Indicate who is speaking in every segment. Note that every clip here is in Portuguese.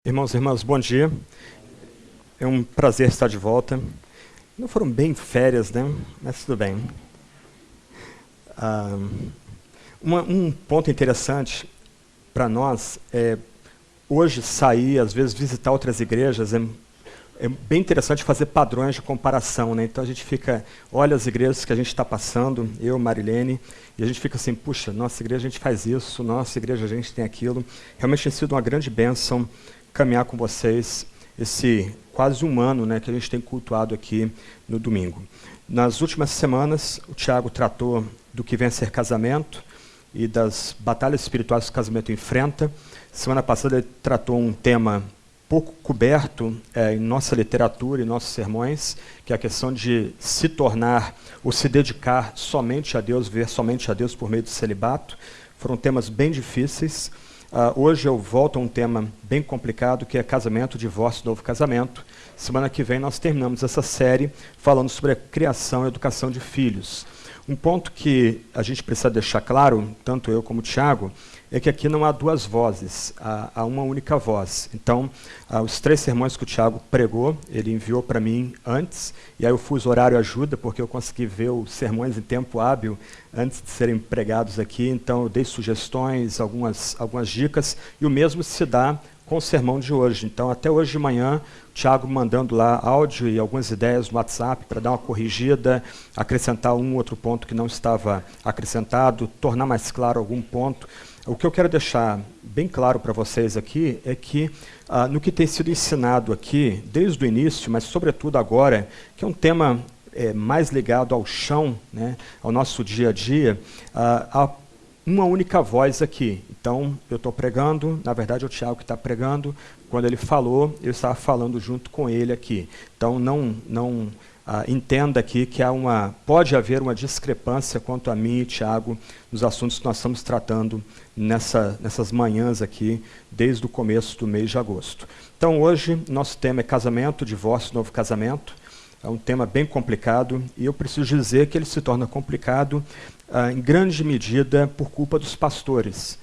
Speaker 1: Irmãos e irmãs, bom dia. É um prazer estar de volta. Não foram bem férias, né? Mas tudo bem. Um ponto interessante para nós é hoje sair, às vezes visitar outras igrejas. É bem interessante fazer padrões de comparação, né? Então a gente olha as igrejas que a gente está passando, eu, Marilene, e a gente fica assim, puxa, nossa igreja a gente faz isso, nossa igreja a gente tem aquilo. Realmente tem sido uma grande bênção caminhar com vocês esse quase um ano, né, que a gente tem cultuado aqui no domingo. Nas últimas semanas, o Tiago tratou do que vem a ser casamento e das batalhas espirituais que o casamento enfrenta. Semana passada ele tratou um tema pouco coberto em nossa literatura e nossos sermões, que é a questão de se tornar ou se dedicar somente a Deus, ver somente a Deus por meio do celibato. Foram temas bem difíceis. Hoje eu volto a um tema bem complicado, que é casamento, divórcio, novo casamento. Semana que vem nós terminamos essa série falando sobre a criação e educação de filhos. Um ponto que a gente precisa deixar claro, tanto eu como o Tiago, é que aqui não há duas vozes, há uma única voz. Então, os 3 sermões que o Tiago pregou, ele enviou para mim antes, e aí o fuso horário ajuda, porque eu consegui ver os sermões em tempo hábil antes de serem pregados aqui, então eu dei sugestões, algumas dicas, e o mesmo se dá com o sermão de hoje. Então, até hoje de manhã, o Tiago mandando lá áudio e algumas ideias no WhatsApp para dar uma corrigida, acrescentar um outro ponto que não estava acrescentado, tornar mais claro algum ponto. O que eu quero deixar bem claro para vocês aqui é que, no que tem sido ensinado aqui, desde o início, mas sobretudo agora, que é um tema mais ligado ao chão, né, ao nosso dia a dia, há uma única voz aqui. Então, eu estou pregando, na verdade é o Tiago que está pregando. Quando ele falou, eu estava falando junto com ele aqui. Então, não entenda aqui que pode haver uma discrepância quanto a mim e Tiago nos assuntos que nós estamos tratando nessas manhãs aqui, desde o começo do mês de agosto. Então, hoje, nosso tema é casamento, divórcio, novo casamento. É um tema bem complicado, e eu preciso dizer que ele se torna complicado em grande medida por culpa dos pastores.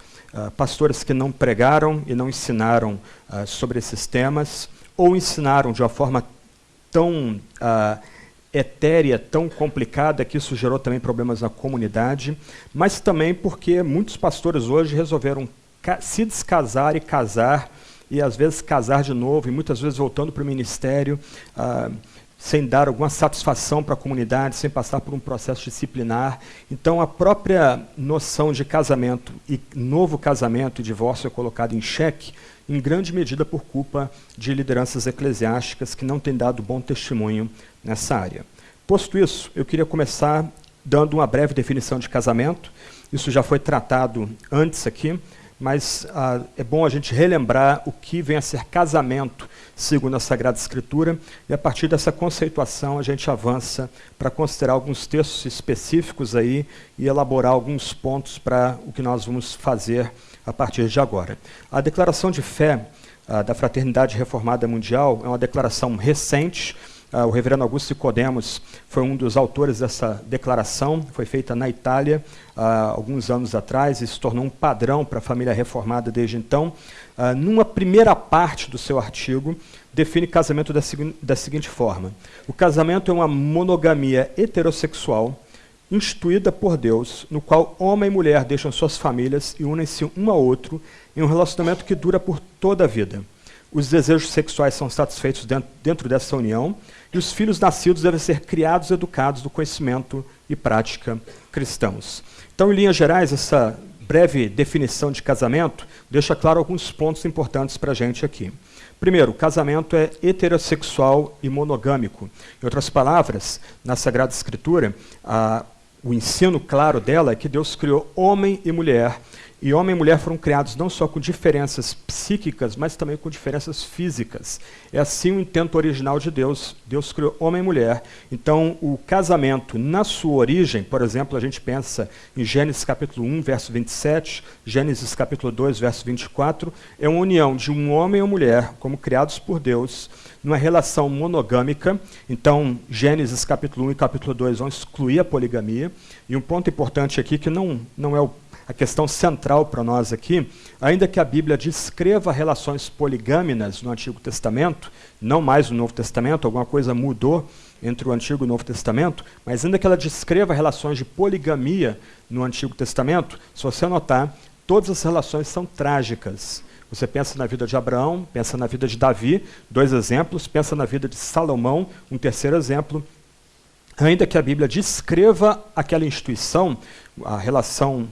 Speaker 1: Pastores que não pregaram e não ensinaram sobre esses temas, ou ensinaram de uma forma tão etérea, tão complicada, que isso gerou também problemas na comunidade, mas também porque muitos pastores hoje resolveram se descasar e casar, e às vezes casar de novo, e muitas vezes voltando para o ministério, sem dar alguma satisfação para a comunidade, sem passar por um processo disciplinar. Então, a própria noção de casamento e novo casamento e divórcio é colocada em xeque, em grande medida por culpa de lideranças eclesiásticas que não têm dado bom testemunho nessa área. Posto isso, eu queria começar dando uma breve definição de casamento. Isso já foi tratado antes aqui, mas é bom a gente relembrar o que vem a ser casamento, segundo a Sagrada Escritura, e a partir dessa conceituação a gente avança para considerar alguns textos específicos aí e elaborar alguns pontos para o que nós vamos fazer a partir de agora. A declaração de fé da Fraternidade Reformada Mundial é uma declaração recente. O reverendo Augusto Nicodemos foi um dos autores dessa declaração, foi feita na Itália alguns anos atrás e se tornou um padrão para a família reformada desde então. Numa primeira parte do seu artigo, define casamento da seguinte forma: o casamento é uma monogamia heterossexual instituída por Deus, no qual homem e mulher deixam suas famílias e unem-se um ao outro em um relacionamento que dura por toda a vida. Os desejos sexuais são satisfeitos dentro dessa união, e os filhos nascidos devem ser criados e educados no conhecimento e prática cristãos. Então, em linhas gerais, essa breve definição de casamento deixa claro alguns pontos importantes para a gente aqui. Primeiro, o casamento é heterossexual e monogâmico. Em outras palavras, na Sagrada Escritura, o ensino claro dela é que Deus criou homem e mulher, e homem e mulher foram criados não só com diferenças psíquicas, mas também com diferenças físicas. É assim o intento original de Deus. Deus criou homem e mulher. Então, o casamento, na sua origem, por exemplo, a gente pensa em Gênesis capítulo 1, verso 27, Gênesis capítulo 2, verso 24, é uma união de um homem e uma mulher, como criados por Deus, numa relação monogâmica. Então, Gênesis capítulo 1 e capítulo 2 vão excluir a poligamia. E um ponto importante aqui, que não é a questão central para nós aqui, ainda que a Bíblia descreva relações poligâmicas no Antigo Testamento, não mais no Novo Testamento, alguma coisa mudou entre o Antigo e o Novo Testamento, mas ainda que ela descreva relações de poligamia no Antigo Testamento, se você notar, todas as relações são trágicas. Você pensa na vida de Abraão, pensa na vida de Davi, 2 exemplos, pensa na vida de Salomão, um terceiro exemplo. Ainda que a Bíblia descreva aquela instituição, a relação,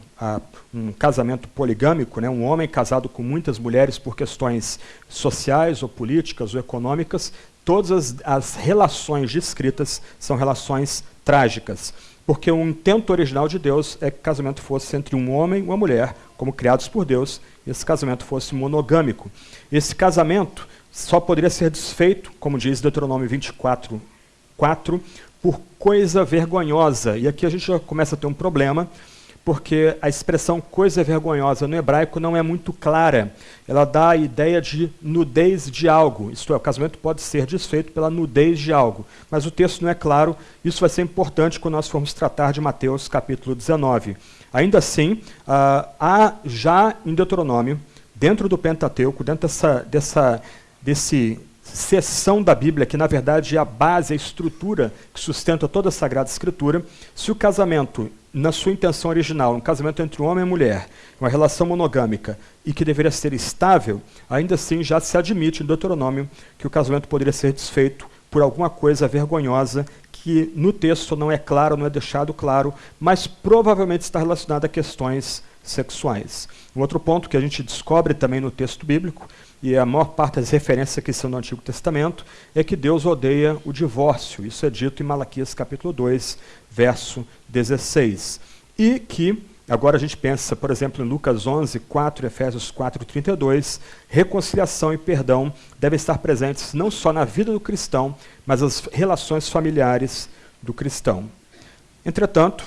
Speaker 1: um casamento poligâmico, né, um homem casado com muitas mulheres por questões sociais ou políticas ou econômicas, todas as relações descritas são relações trágicas, porque o intento original de Deus é que o casamento fosse entre um homem e uma mulher, como criados por Deus, e esse casamento fosse monogâmico. Esse casamento só poderia ser desfeito, como diz Deuteronômio 24:4, por coisa vergonhosa. E aqui a gente já começa a ter um problema, porque a expressão coisa vergonhosa no hebraico não é muito clara. Ela dá a ideia de nudez de algo, isto é, o casamento pode ser desfeito pela nudez de algo, mas o texto não é claro. Isso vai ser importante quando nós formos tratar de Mateus capítulo 19. Ainda assim, há já em Deuteronômio, dentro do Pentateuco, dentro desse seção da Bíblia, que na verdade é a base, a estrutura que sustenta toda a Sagrada Escritura, se o casamento, na sua intenção original, um casamento entre um homem e mulher, uma relação monogâmica, e que deveria ser estável, ainda assim já se admite em Deuteronômio que o casamento poderia ser desfeito por alguma coisa vergonhosa, que no texto não é claro, não é deixado claro, mas provavelmente está relacionado a questões sexuais. Um outro ponto que a gente descobre também no texto bíblico, e a maior parte das referências que são do Antigo Testamento, é que Deus odeia o divórcio. Isso é dito em Malaquias capítulo 2, verso 16. E que, agora a gente pensa, por exemplo, em Lucas 11:4, Efésios 4:32, reconciliação e perdão devem estar presentes não só na vida do cristão, mas as relações familiares do cristão. Entretanto,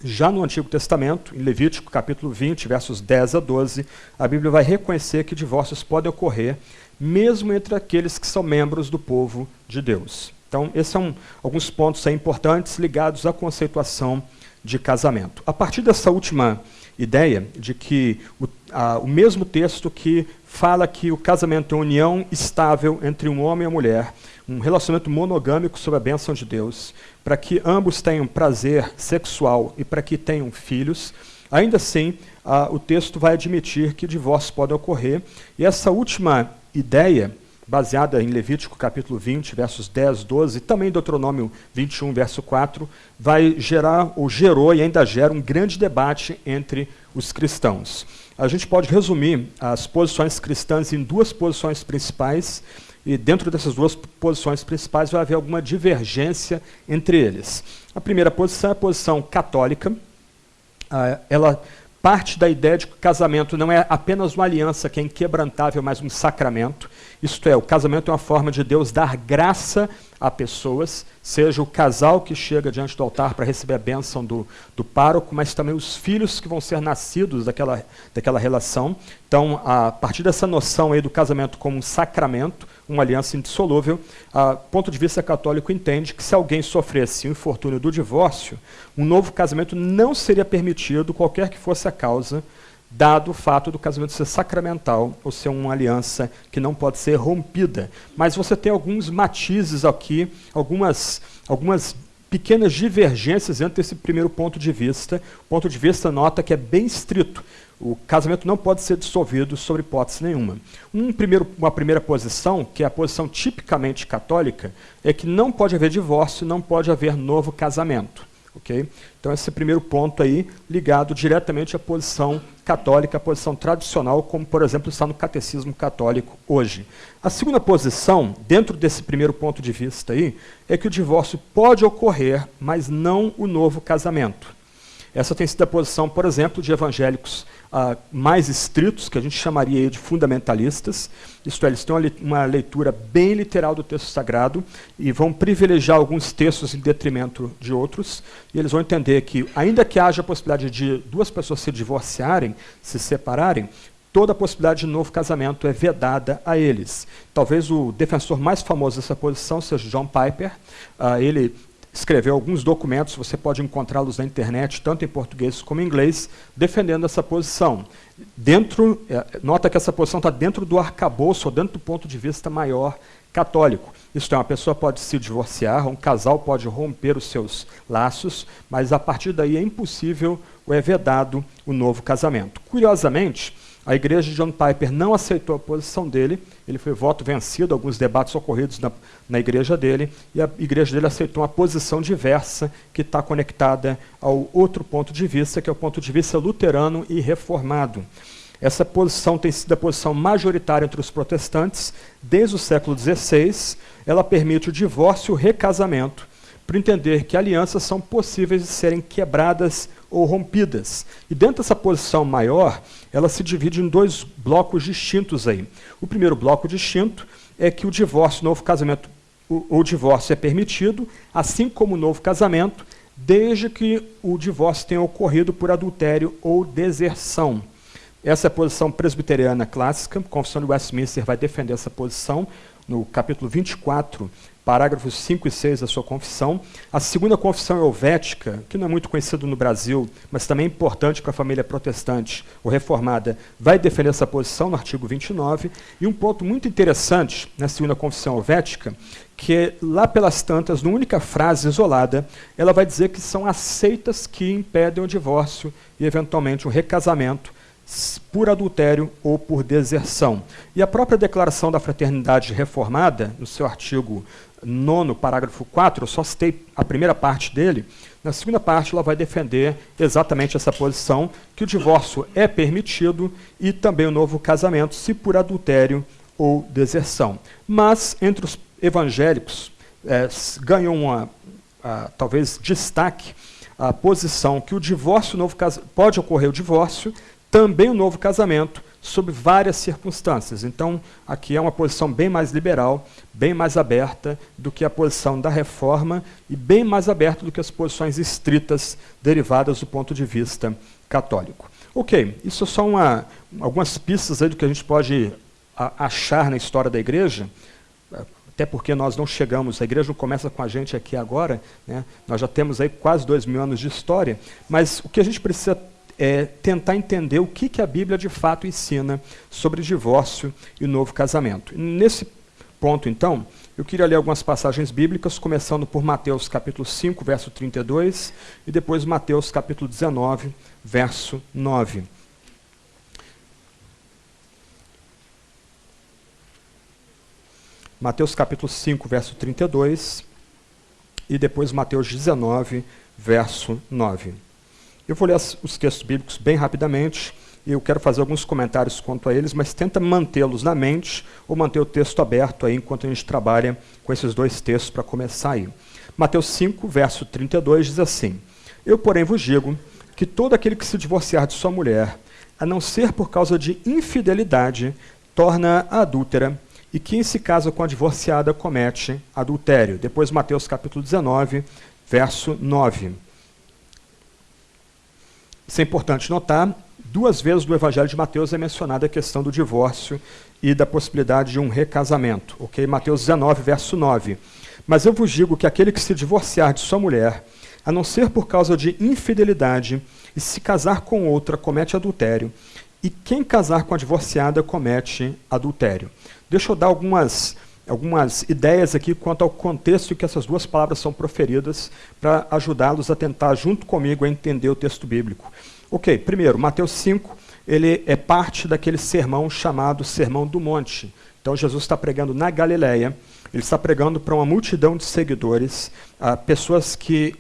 Speaker 1: já no Antigo Testamento, em Levítico capítulo 20, versos 10 a 12, a Bíblia vai reconhecer que divórcios podem ocorrer mesmo entre aqueles que são membros do povo de Deus. Então, esses são alguns pontos aí importantes ligados à conceituação de casamento. A partir dessa última ideia de que o mesmo texto que fala que o casamento é uma união estável entre um homem e uma mulher, um relacionamento monogâmico sob a bênção de Deus, para que ambos tenham prazer sexual e para que tenham filhos, ainda assim o texto vai admitir que divórcios podem ocorrer. E essa última ideia, baseada em Levítico capítulo 20, versos 10, 12, e também Deuteronômio 21, verso 4, vai gerar, ou gerou e ainda gera, um grande debate entre os cristãos. A gente pode resumir as posições cristãs em duas posições principais, e dentro dessas duas posições principais vai haver alguma divergência entre eles. A primeira posição é a posição católica. Ela parte da ideia de que o casamento não é apenas uma aliança que é inquebrantável, mas um sacramento. Isto é, o casamento é uma forma de Deus dar graça a pessoas, seja o casal que chega diante do altar para receber a bênção do pároco, mas também os filhos que vão ser nascidos daquela relação. Então, a partir dessa noção aí do casamento como um sacramento, uma aliança indissolúvel, do ponto de vista católico entende que se alguém sofresse o infortúnio do divórcio, um novo casamento não seria permitido, qualquer que fosse a causa, dado o fato do casamento ser sacramental, ou ser uma aliança que não pode ser rompida. Mas você tem alguns matizes aqui, algumas pequenas divergências entre esse primeiro ponto de vista. O ponto de vista nota que é bem estrito. O casamento não pode ser dissolvido sob hipótese nenhuma. Uma primeira posição, que é a posição tipicamente católica, é que não pode haver divórcio, não pode haver novo casamento. Okay? Então esse primeiro ponto aí, ligado diretamente à posição católica, à posição tradicional, como por exemplo está no catecismo católico hoje. A segunda posição, dentro desse primeiro ponto de vista aí, é que o divórcio pode ocorrer, mas não o novo casamento. Essa tem sido a posição, por exemplo, de evangélicos mais estritos, que a gente chamaria de fundamentalistas. Isto é, eles têm uma leitura bem literal do texto sagrado e vão privilegiar alguns textos em detrimento de outros. E eles vão entender que, ainda que haja a possibilidade de duas pessoas se divorciarem, se separarem, toda a possibilidade de novo casamento é vedada a eles. Talvez o defensor mais famoso dessa posição seja John Piper. Ele escreveu alguns documentos, você pode encontrá-los na internet, tanto em português como em inglês, defendendo essa posição. Nota que essa posição está dentro do arcabouço, ou dentro do ponto de vista maior católico. Isto é, uma pessoa pode se divorciar, um casal pode romper os seus laços, mas a partir daí é impossível ou é vedado o novo casamento. Curiosamente, a igreja de John Piper não aceitou a posição dele, ele foi voto vencido, alguns debates ocorridos na igreja dele, e a igreja dele aceitou uma posição diversa que está conectada ao outro ponto de vista, que é o ponto de vista luterano e reformado. Essa posição tem sido a posição majoritária entre os protestantes desde o século XVI. Ela permite o divórcio e o recasamento, para entender que alianças são possíveis de serem quebradas ou rompidas. E dentro dessa posição maior, ela se divide em dois blocos distintos aí. O primeiro bloco distinto é que o divórcio, o novo casamento, o divórcio é permitido, assim como o novo casamento, desde que o divórcio tenha ocorrido por adultério ou deserção. Essa é a posição presbiteriana clássica, a Confissão de Westminster vai defender essa posição, no capítulo 24, parágrafos 5 e 6 da sua confissão. A segunda confissão helvética, que não é muito conhecida no Brasil, mas também é importante para a família protestante ou reformada, vai defender essa posição no artigo 29. E um ponto muito interessante na segunda confissão helvética, que lá pelas tantas, numa única frase isolada, ela vai dizer que são as seitas que impedem o divórcio e, eventualmente, o recasamento por adultério ou por deserção. E a própria Declaração da Fraternidade Reformada, no seu artigo 9º, parágrafo 4, eu só citei a primeira parte dele, na segunda parte ela vai defender exatamente essa posição, que o divórcio é permitido e também o novo casamento, se por adultério ou deserção. Mas, entre os evangélicos, ganhou talvez destaque a posição que o divórcio, pode ocorrer o divórcio, também o novo casamento, sob várias circunstâncias. Então, aqui é uma posição bem mais liberal, bem mais aberta do que a posição da reforma e bem mais aberta do que as posições estritas derivadas do ponto de vista católico. Ok, isso é só algumas pistas aí do que a gente pode achar na história da igreja, até porque nós não chegamos, a igreja não começa com a gente aqui agora, né? Nós já temos aí quase 2000 anos de história, mas o que a gente precisa tentar entender o que a Bíblia de fato ensina sobre divórcio e o novo casamento. E nesse ponto, então, eu queria ler algumas passagens bíblicas, começando por Mateus capítulo 5, verso 32, e depois Mateus capítulo 19, verso 9. Mateus capítulo 5, verso 32, e depois Mateus 19, verso 9. Eu vou ler os textos bíblicos bem rapidamente, e eu quero fazer alguns comentários quanto a eles, mas tenta mantê-los na mente, ou manter o texto aberto aí, enquanto a gente trabalha com esses dois textos para começar aí. Mateus 5, verso 32, diz assim: Eu, porém, vos digo que todo aquele que se divorciar de sua mulher, a não ser por causa de infidelidade, torna-a adúltera, e quem se casa com a divorciada comete adultério. Depois Mateus capítulo 19, verso 9. Isso é importante notar, 2 vezes no Evangelho de Mateus é mencionada a questão do divórcio e da possibilidade de um recasamento. Ok? Mateus 19, verso 9. Mas eu vos digo que aquele que se divorciar de sua mulher, a não ser por causa de infidelidade, e se casar com outra, comete adultério, e quem casar com a divorciada comete adultério. Deixa eu dar algumas ideias aqui quanto ao contexto em que essas duas palavras são proferidas, para ajudá-los a tentar, junto comigo, a entender o texto bíblico. Ok, primeiro, Mateus 5, ele é parte daquele sermão chamado Sermão do Monte. Então, Jesus está pregando na Galileia, ele está pregando para uma multidão de seguidores, pessoas que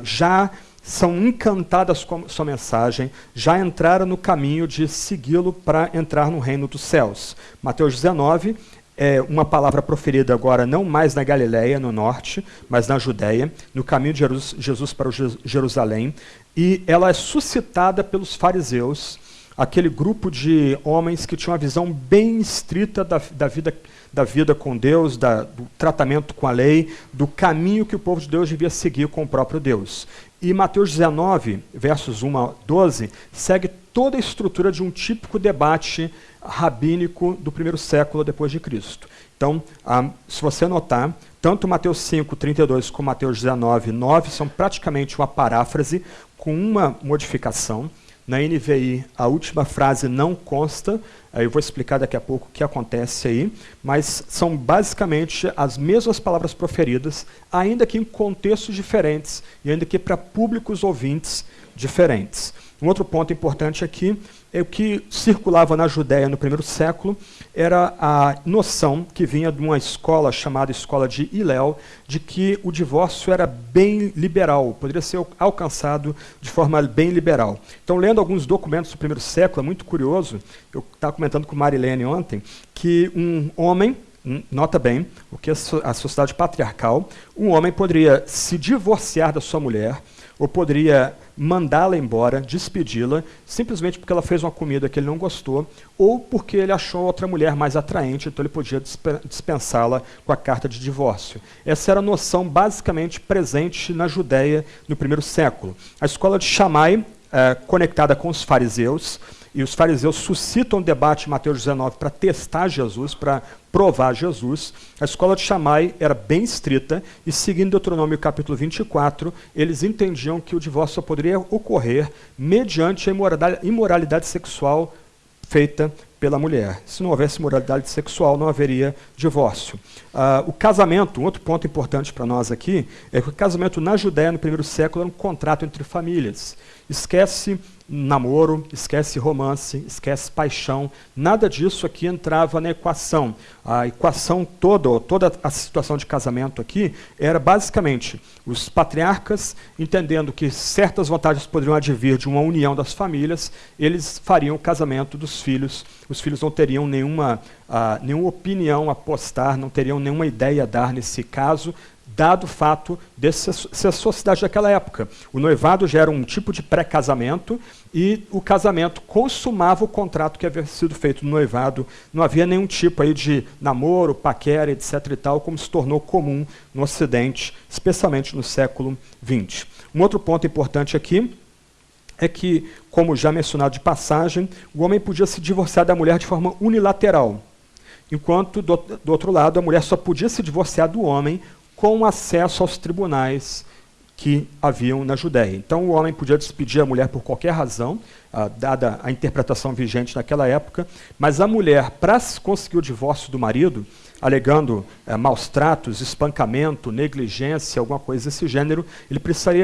Speaker 1: já são encantadas com sua mensagem, já entraram no caminho de segui-lo para entrar no reino dos céus. Mateus 19 é uma palavra proferida agora não mais na Galileia, no norte, mas na Judéia, no caminho de Jesus para Jerusalém, e ela é suscitada pelos fariseus, aquele grupo de homens que tinham uma visão bem estrita da vida com Deus, do tratamento com a lei, do caminho que o povo de Deus devia seguir com o próprio Deus. E Mateus 19, versos 1 a 12, segue toda a estrutura de um típico debate rabínico do primeiro século depois de Cristo. Então, se você notar, tanto Mateus 5, 32 como Mateus 19, 9 são praticamente uma paráfrase com uma modificação. Na NVI, a última frase não consta, eu vou explicar daqui a pouco o que acontece aí, mas são basicamente as mesmas palavras proferidas, ainda que em contextos diferentes e ainda que para públicos ouvintes diferentes. Um outro ponto importante aqui é o que circulava na Judéia no primeiro século, era a noção que vinha de uma escola chamada Escola de Hillel, de que o divórcio era bem liberal, poderia ser alcançado de forma bem liberal. Então, lendo alguns documentos do primeiro século, é muito curioso, eu estava comentando com Marilene ontem, que um homem, nota bem, o que é a sociedade patriarcal, um homem poderia se divorciar da sua mulher, ou poderia mandá-la embora, despedi-la, simplesmente porque ela fez uma comida que ele não gostou, ou porque ele achou outra mulher mais atraente, então ele podia dispensá-la com a carta de divórcio. Essa era a noção basicamente presente na Judéia no primeiro século. A escola de Shammai, conectada com os fariseus, e os fariseus suscitam um debate em Mateus 19 para testar Jesus, para provar Jesus. A escola de Shammai era bem estrita e, seguindo Deuteronômio capítulo 24, eles entendiam que o divórcio só poderia ocorrer mediante a imoralidade sexual feita pela mulher. Se não houvesse moralidade sexual, não haveria divórcio. O casamento, um outro ponto importante para nós aqui, é que o casamento na Judéia, no primeiro século, era um contrato entre famílias. Esquece namoro, esquece romance, esquece paixão, nada disso aqui entrava na equação. A equação toda a situação de casamento aqui era basicamente os patriarcas entendendo que certas vantagens poderiam advir de uma união das famílias, eles fariam o casamento dos filhos, os filhos não teriam nenhuma opinião a postar, não teriam nenhuma ideia a dar nesse caso, dado o fato de ser a sociedade daquela época. O noivado já era um tipo de pré-casamento e o casamento consumava o contrato que havia sido feito no noivado. Não havia nenhum tipo aí de namoro, paquera, etc. e tal, como se tornou comum no Ocidente, especialmente no século XX. Um outro ponto importante aqui é que, como já mencionado de passagem, o homem podia se divorciar da mulher de forma unilateral, enquanto, do outro lado, a mulher só podia se divorciar do homem com acesso aos tribunais que haviam na Judéia. Então, o homem podia despedir a mulher por qualquer razão, dada a interpretação vigente naquela época, mas a mulher, para conseguir o divórcio do marido, alegando maus tratos, espancamento, negligência, alguma coisa desse gênero,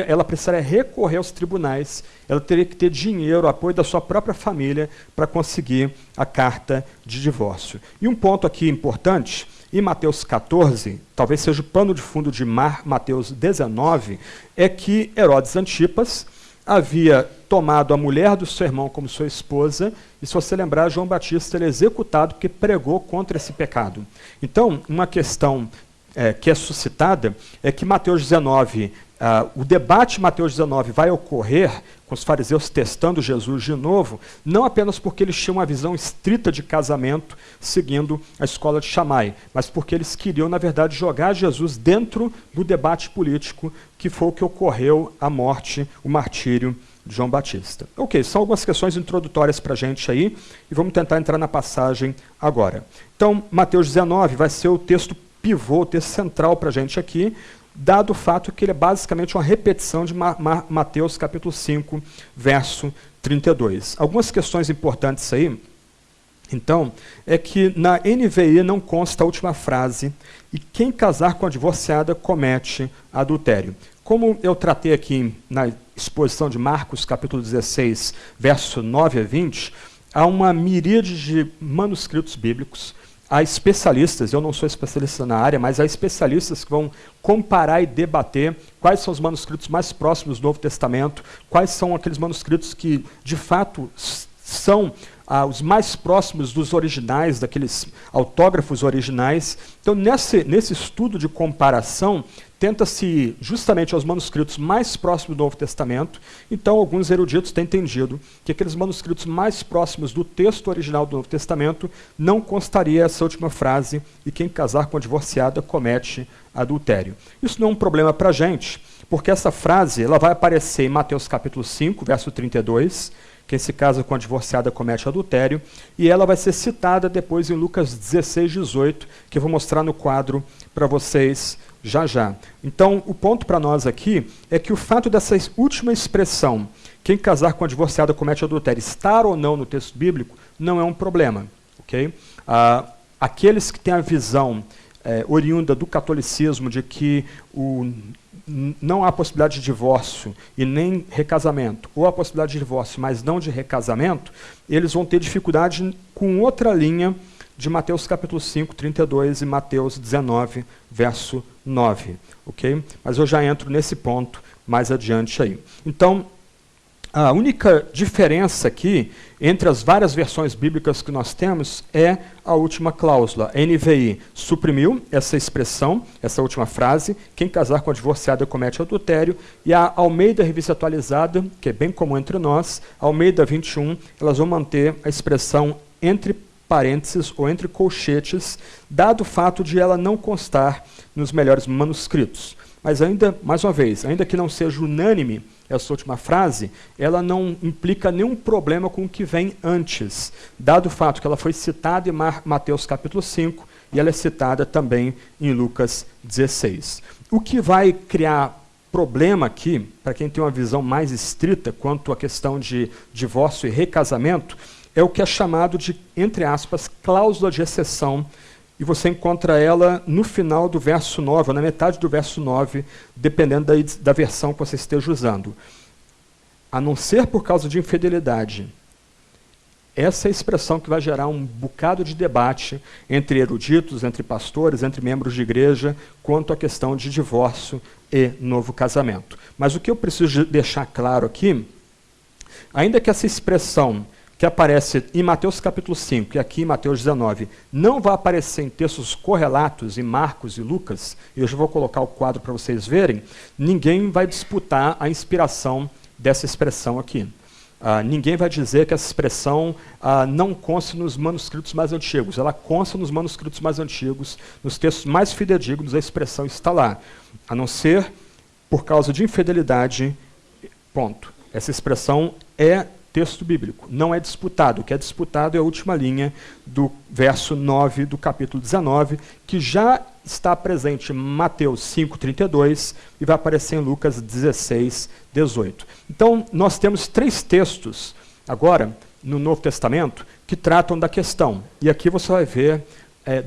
Speaker 1: ela precisaria recorrer aos tribunais, ela teria que ter dinheiro, apoio da sua própria família para conseguir a carta de divórcio. E um ponto aqui importante, em Mateus 14, talvez seja o pano de fundo de Mateus 19, é que Herodes Antipas havia tomado a mulher do seu irmão como sua esposa, e se você lembrar, João Batista ele é executado porque pregou contra esse pecado. Então, uma questão que é suscitada é que Mateus 19, o debate em Mateus 19 vai ocorrer com os fariseus testando Jesus de novo, não apenas porque eles tinham uma visão estrita de casamento, seguindo a escola de Shammai, mas porque eles queriam, na verdade, jogar Jesus dentro do debate político, que foi o que ocorreu a morte, o martírio de João Batista. Ok, são algumas questões introdutórias para a gente aí, e vamos tentar entrar na passagem agora. Então, Mateus 19 vai ser o texto pivô, o texto central para a gente aqui, dado o fato que ele é basicamente uma repetição de Mateus capítulo 5, verso 32. Algumas questões importantes aí, então, é que na NVI não consta a última frase, e quem casar com a divorciada comete adultério. Como eu tratei aqui na exposição de Marcos capítulo 16, verso 9 a 20, há uma miríade de manuscritos bíblicos. Há especialistas, eu não sou especialista na área, mas há especialistas que vão comparar e debater quais são os manuscritos mais próximos do Novo Testamento, quais são aqueles manuscritos que, de fato, são os mais próximos dos originais, daqueles autógrafos originais. Então, nesse estudo de comparação, tenta-se ir justamente aos manuscritos mais próximos do Novo Testamento. Então, alguns eruditos têm entendido que aqueles manuscritos mais próximos do texto original do Novo Testamento não constaria essa última frase, e quem casar com a divorciada comete adultério. Isso não é um problema para a gente, porque essa frase ela vai aparecer em Mateus capítulo 5, verso 32, quem se casa com a divorciada comete adultério, e ela vai ser citada depois em Lucas 16, 18, que eu vou mostrar no quadro para vocês já já. Então, o ponto para nós aqui é que o fato dessa última expressão, quem casar com a divorciada comete adultério, estar ou não no texto bíblico, não é um problema. Okay? Aqueles que têm a visão oriunda do catolicismo de que não há possibilidade de divórcio e nem recasamento, ou a possibilidade de divórcio, mas não de recasamento, eles vão ter dificuldade com outra linha de Mateus capítulo 5, 32 e Mateus 19, verso 9. Okay? Mas eu já entro nesse ponto mais adiante aí. Então, a única diferença aqui entre as várias versões bíblicas que nós temos é a última cláusula. A NVI suprimiu essa expressão, essa última frase, quem casar com a divorciada comete adultério, e a Almeida Revista Atualizada, que é bem comum entre nós, a Almeida 21, elas vão manter a expressão entre parênteses ou entre colchetes, dado o fato de ela não constar nos melhores manuscritos. Mas ainda, mais uma vez, ainda que não seja unânime essa última frase, ela não implica nenhum problema com o que vem antes, dado o fato que ela foi citada em Mateus capítulo 5 e ela é citada também em Lucas 16. O que vai criar problema aqui, para quem tem uma visão mais estrita quanto à questão de divórcio e recasamento, é o que é chamado de, entre aspas, cláusula de exceção, e você encontra ela no final do verso 9, ou na metade do verso 9, dependendo da versão que você esteja usando. A não ser por causa de infidelidade. Essa é a expressão que vai gerar um bocado de debate entre eruditos, entre pastores, entre membros de igreja, quanto à questão de divórcio e novo casamento. Mas o que eu preciso deixar claro aqui, ainda que essa expressão que aparece em Mateus capítulo 5 e aqui em Mateus 19, não vai aparecer em textos correlatos em Marcos e Lucas, e eu já vou colocar o quadro para vocês verem, ninguém vai disputar a inspiração dessa expressão aqui. Ninguém vai dizer que essa expressão não consta nos manuscritos mais antigos. Ela consta nos manuscritos mais antigos, nos textos mais fidedignos, a expressão está lá. A não ser por causa de infidelidade, ponto. Essa expressão é texto bíblico, não é disputado. O que é disputado é a última linha do verso 9 do capítulo 19, que já está presente em Mateus 5:32 e vai aparecer em Lucas 16:18. Então, nós temos 3 textos, agora, no Novo Testamento, que tratam da questão. E aqui você vai ver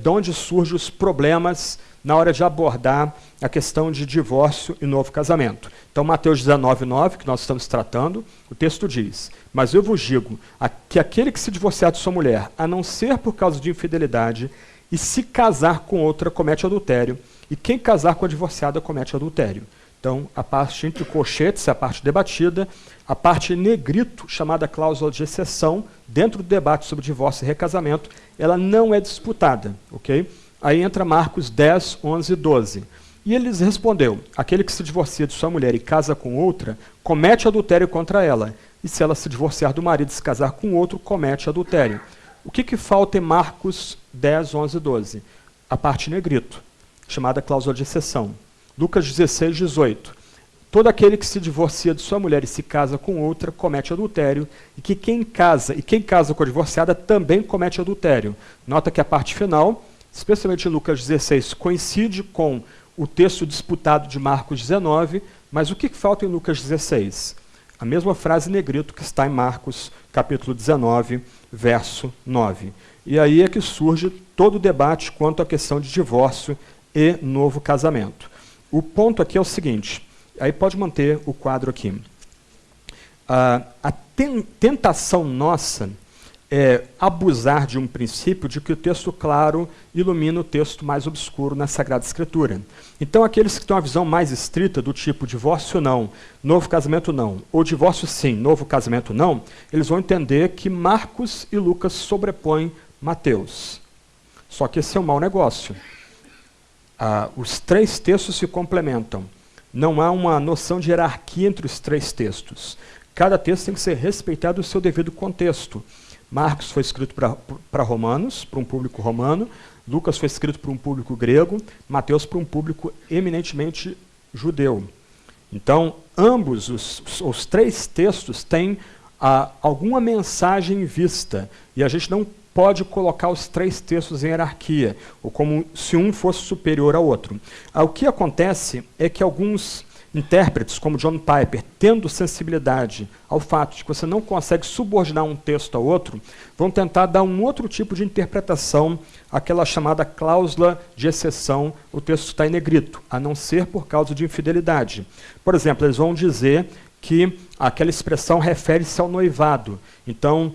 Speaker 1: de onde surgem os problemas na hora de abordar a questão de divórcio e novo casamento. Então, Mateus 19:9, que nós estamos tratando, o texto diz: mas eu vos digo que aquele que se divorciar de sua mulher, a não ser por causa de infidelidade, e se casar com outra, comete adultério, e quem casar com a divorciada comete adultério. Então, a parte entre colchetes é a parte debatida, a parte em negrito, chamada cláusula de exceção, dentro do debate sobre divórcio e recasamento, ela não é disputada, ok? Aí entra Marcos 10, 11 e 12. E ele lhes respondeu: aquele que se divorcia de sua mulher e casa com outra, comete adultério contra ela. E se ela se divorciar do marido e se casar com outro, comete adultério. O que falta em Marcos 10, 11 e 12? A parte em negrito, chamada cláusula de exceção. Lucas 16, 18. Todo aquele que se divorcia de sua mulher e se casa com outra, comete adultério, e quem casa com a divorciada também comete adultério. Nota que a parte final, especialmente em Lucas 16, coincide com o texto disputado de Marcos 19, mas o que falta em Lucas 16? A mesma frase em negrito que está em Marcos, capítulo 19, verso 9. E aí é que surge todo o debate quanto à questão de divórcio e novo casamento. O ponto aqui é o seguinte, aí pode manter o quadro aqui. A tentação nossa é abusar de um princípio de que o texto claro ilumina o texto mais obscuro na Sagrada Escritura. Então, aqueles que têm uma visão mais estrita do tipo divórcio não, novo casamento não, ou divórcio sim, novo casamento não, eles vão entender que Marcos e Lucas sobrepõem Mateus. Só que esse é um mau negócio. os três textos se complementam. Não há uma noção de hierarquia entre os três textos. Cada texto tem que ser respeitado o seu devido contexto. Marcos foi escrito para romanos, para um público romano. Lucas foi escrito para um público grego. Mateus para um público eminentemente judeu. Então, ambos os três textos têm alguma mensagem em vista. E a gente não pode colocar os três textos em hierarquia, ou como se um fosse superior ao outro. O que acontece é que alguns intérpretes, como John Piper, tendo sensibilidade ao fato de que você não consegue subordinar um texto ao outro, vão tentar dar um outro tipo de interpretação àquela chamada cláusula de exceção, o texto está em negrito, a não ser por causa de infidelidade. Por exemplo, eles vão dizer que aquela expressão refere-se ao noivado. Então,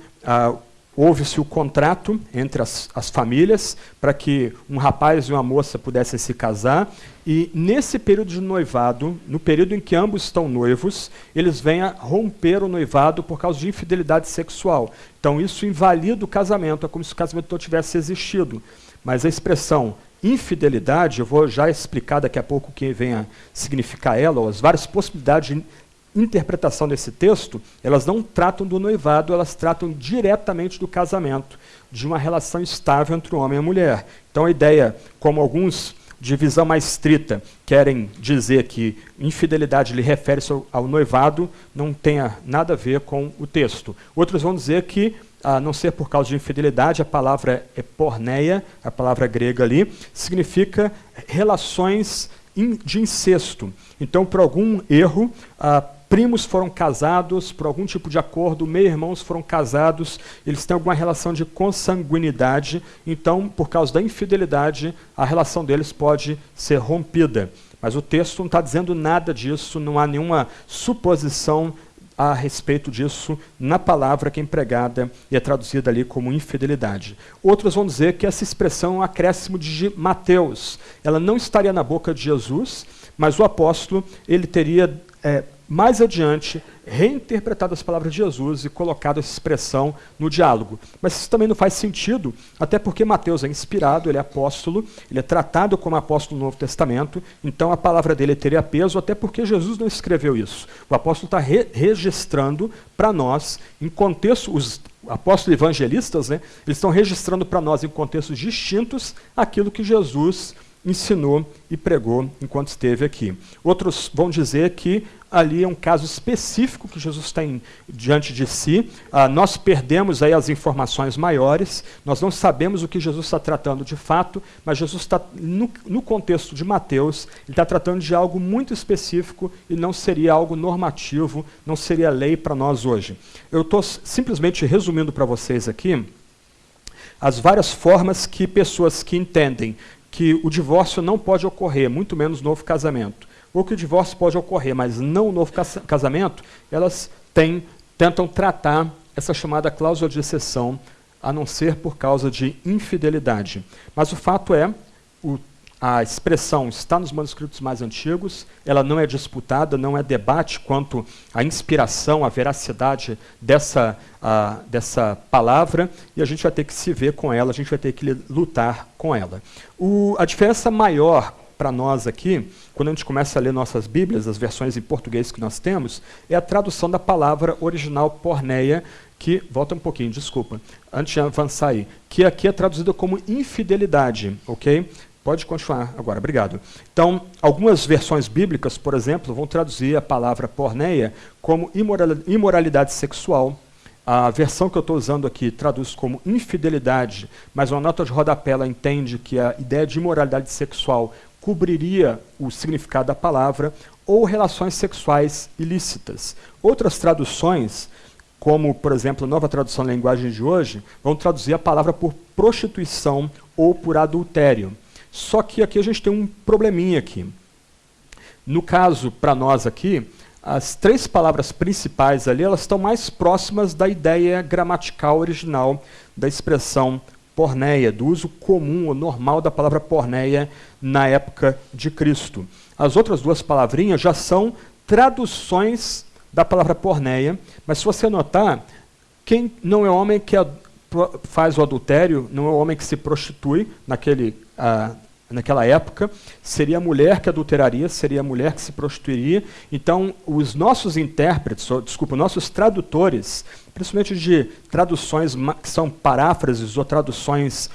Speaker 1: houve-se o contrato entre as famílias para que um rapaz e uma moça pudessem se casar, e nesse período de noivado, no período em que ambos estão noivos, eles vêm a romper o noivado por causa de infidelidade sexual. Então isso invalida o casamento, é como se o casamento não tivesse existido. Mas a expressão infidelidade, eu vou já explicar daqui a pouco o que vem a significar ela, ou as várias possibilidades de interpretação desse texto, elas não tratam do noivado, elas tratam diretamente do casamento, de uma relação estável entre o homem e a mulher. Então a ideia, como alguns de visão mais estrita querem dizer que infidelidade lhe refere-se ao noivado, não tenha nada a ver com o texto. Outros vão dizer que, a não ser por causa de infidelidade, a palavra é porneia, a palavra grega ali, significa relações de incesto. Então, por algum erro, primos foram casados, por algum tipo de acordo, meio-irmãos foram casados, eles têm alguma relação de consanguinidade, então, por causa da infidelidade, a relação deles pode ser rompida. Mas o texto não está dizendo nada disso, não há nenhuma suposição a respeito disso na palavra que é empregada e é traduzida ali como infidelidade. Outros vão dizer que essa expressão é um acréscimo de Mateus. Ela não estaria na boca de Jesus, mas o apóstolo ele teria mais adiante reinterpretado as palavras de Jesus e colocado essa expressão no diálogo. Mas isso também não faz sentido, até porque Mateus é inspirado, ele é apóstolo, ele é tratado como apóstolo no Novo Testamento, então a palavra dele teria peso, até porque Jesus não escreveu isso. O apóstolo está registrando para nós, em contexto, os apóstolos evangelistas, né, eles estão registrando para nós em contextos distintos aquilo que Jesus ensinou e pregou enquanto esteve aqui. Outros vão dizer que ali é um caso específico que Jesus tem diante de si. Nós perdemos aí as informações maiores, nós não sabemos o que Jesus está tratando de fato, mas Jesus está, no contexto de Mateus, ele está tratando de algo muito específico e não seria algo normativo, não seria lei para nós hoje. Eu estou simplesmente resumindo para vocês aqui as várias formas que pessoas que entendem que o divórcio não pode ocorrer, muito menos novo casamento, ou que o divórcio pode ocorrer, mas não o novo casamento, elas tentam tratar essa chamada cláusula de exceção, a não ser por causa de infidelidade. Mas o fato é, a expressão está nos manuscritos mais antigos, ela não é disputada, não é debate quanto à inspiração, à veracidade dessa palavra, e a gente vai ter que se ver com ela, a gente vai ter que lutar com ela. A diferença maior para nós aqui, quando a gente começa a ler nossas Bíblias, as versões em português que nós temos, é a tradução da palavra original porneia, que, volta um pouquinho, desculpa, antes de avançar aí, que aqui é traduzida como infidelidade, ok? Pode continuar agora, obrigado. Então, algumas versões bíblicas, por exemplo, vão traduzir a palavra porneia como imoralidade sexual. A versão que eu estou usando aqui traduz como infidelidade, mas uma nota de rodapé ela entende que a ideia de imoralidade sexual cobriria o significado da palavra, ou relações sexuais ilícitas. Outras traduções, como, por exemplo, a Nova Tradução da Linguagem de hoje, vão traduzir a palavra por prostituição ou por adultério. Só que aqui a gente tem um probleminha aqui. No caso, para nós aqui, as três palavras principais ali, elas estão mais próximas da ideia gramatical original da expressão porneia, do uso comum ou normal da palavra porneia na época de Cristo. As outras duas palavrinhas já são traduções da palavra porneia, mas se você notar, quem não é homem que faz o adultério, não é o homem que se prostitui naquela época, seria a mulher que adulteraria, seria a mulher que se prostituiria. Então, os nossos intérpretes, nossos tradutores, principalmente de traduções que são paráfrases ou traduções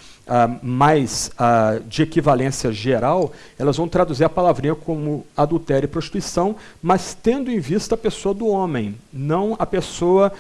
Speaker 1: mais de equivalência geral, elas vão traduzir a palavrinha como adultério e prostituição, mas tendo em vista a pessoa do homem, não a pessoa,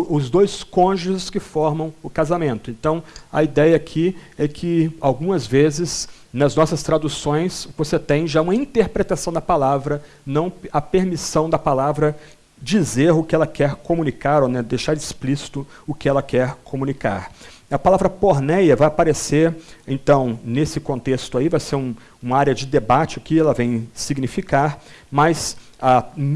Speaker 1: os dois cônjuges que formam o casamento. Então, a ideia aqui é que, algumas vezes, nas nossas traduções, você tem já uma interpretação da palavra, não a permissão da palavra dizer o que ela quer comunicar, ou né, deixar explícito o que ela quer comunicar. A palavra porneia vai aparecer, então, nesse contexto aí, vai ser uma área de debate, o que ela vem significar, mas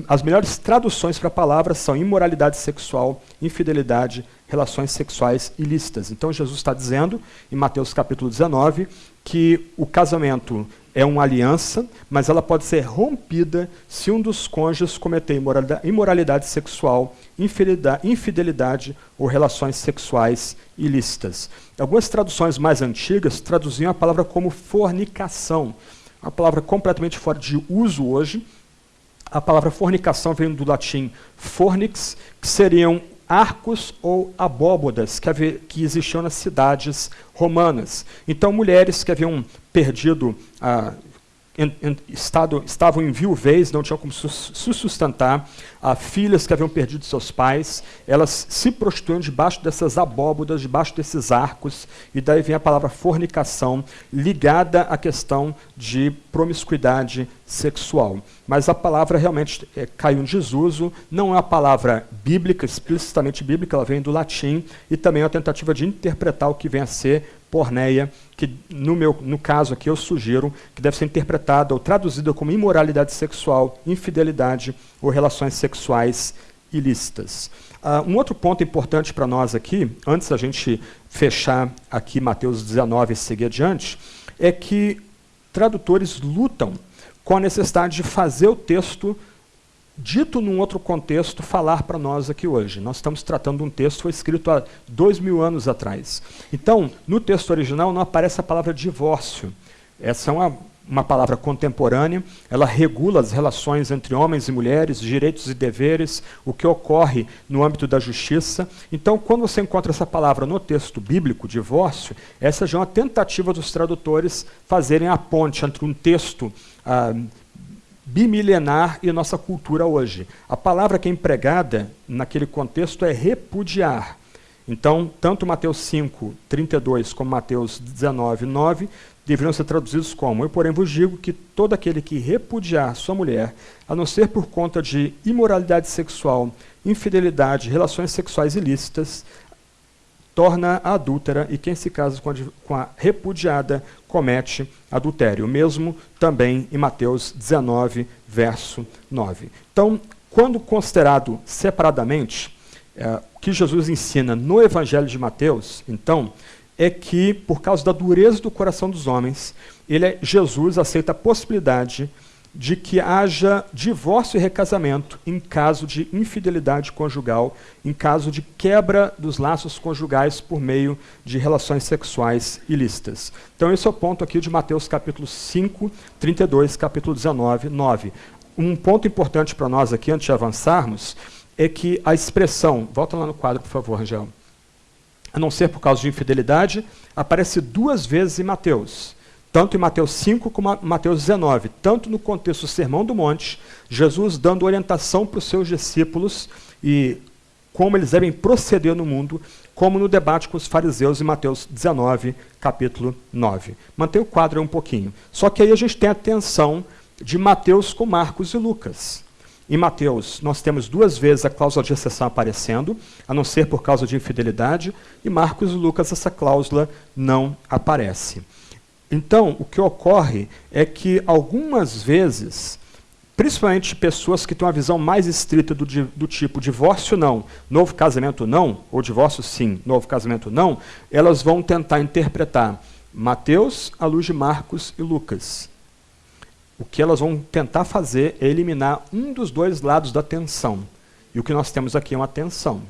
Speaker 1: as melhores traduções para a palavra são imoralidade sexual, infidelidade, relações sexuais ilícitas. Então, Jesus está dizendo, em Mateus capítulo 19, que o casamento é uma aliança, mas ela pode ser rompida se um dos cônjuges cometer imoralidade sexual, infidelidade ou relações sexuais ilícitas. Algumas traduções mais antigas traduziam a palavra como fornicação, uma palavra completamente fora de uso hoje. A palavra fornicação vem do latim fornix, que seriam arcos ou abóbodas que existiam nas cidades romanas. Então, mulheres que haviam perdido, estavam em viuvez, não tinham como se sustentar, filhas que haviam perdido seus pais, elas se prostituíam debaixo dessas abóbodas, debaixo desses arcos, e daí vem a palavra fornicação, ligada à questão de promiscuidade sexual. Mas a palavra realmente caiu em desuso, não é uma palavra bíblica, explicitamente bíblica, ela vem do latim, e também é uma tentativa de interpretar o que vem a ser porneia, que no caso aqui eu sugiro que deve ser interpretada ou traduzida como imoralidade sexual, infidelidade ou relações sexuais ilícitas. Um outro ponto importante para nós aqui, antes da gente fechar aqui Mateus 19 e seguir adiante, é que tradutores lutam com a necessidade de fazer o texto dito num outro contexto, falar para nós aqui hoje. Nós estamos tratando de um texto que foi escrito há 2000 anos atrás. Então, no texto original não aparece a palavra divórcio. Essa é uma palavra contemporânea, ela regula as relações entre homens e mulheres, direitos e deveres, o que ocorre no âmbito da justiça. Então, quando você encontra essa palavra no texto bíblico, divórcio, essa já é uma tentativa dos tradutores fazerem a ponte entre um texto bimilenar e a nossa cultura hoje. A palavra que é empregada naquele contexto é repudiar. Então, tanto Mateus 5, 32 como Mateus 19, 9 deveriam ser traduzidos como: eu, porém, vos digo que todo aquele que repudiar sua mulher, a não ser por conta de imoralidade sexual, infidelidade, relações sexuais ilícitas, torna-a adúltera, e quem se casa com a repudiada comete adultério. O mesmo também em Mateus 19, verso 9. Então, quando considerado separadamente, o que Jesus ensina no Evangelho de Mateus, então, é que, por causa da dureza do coração dos homens, Jesus aceita a possibilidade de que haja divórcio e recasamento em caso de infidelidade conjugal, em caso de quebra dos laços conjugais por meio de relações sexuais ilícitas. Então, esse é o ponto aqui de Mateus capítulo 5, 32, capítulo 19, 9. Um ponto importante para nós aqui, antes de avançarmos, é que a expressão, volta lá no quadro, por favor, Rangel, a não ser por causa de infidelidade, aparece 2 vezes em Mateus. Tanto em Mateus 5 como em Mateus 19, tanto no contexto do Sermão do Monte, Jesus dando orientação para os seus discípulos e como eles devem proceder no mundo, como no debate com os fariseus em Mateus 19, capítulo 9. Mantenha o quadro aí um pouquinho. Só que aí a gente tem a tensão de Mateus com Marcos e Lucas. Em Mateus, nós temos 2 vezes a cláusula de exceção aparecendo, a não ser por causa de infidelidade, e Marcos e Lucas essa cláusula não aparece. Então, o que ocorre é que, algumas vezes, principalmente pessoas que têm uma visão mais estrita do tipo divórcio não, novo casamento não, ou divórcio sim, novo casamento não, elas vão tentar interpretar Mateus à luz de Marcos e Lucas. O que elas vão tentar fazer é eliminar um dos 2 lados da tensão. E o que nós temos aqui é uma tensão.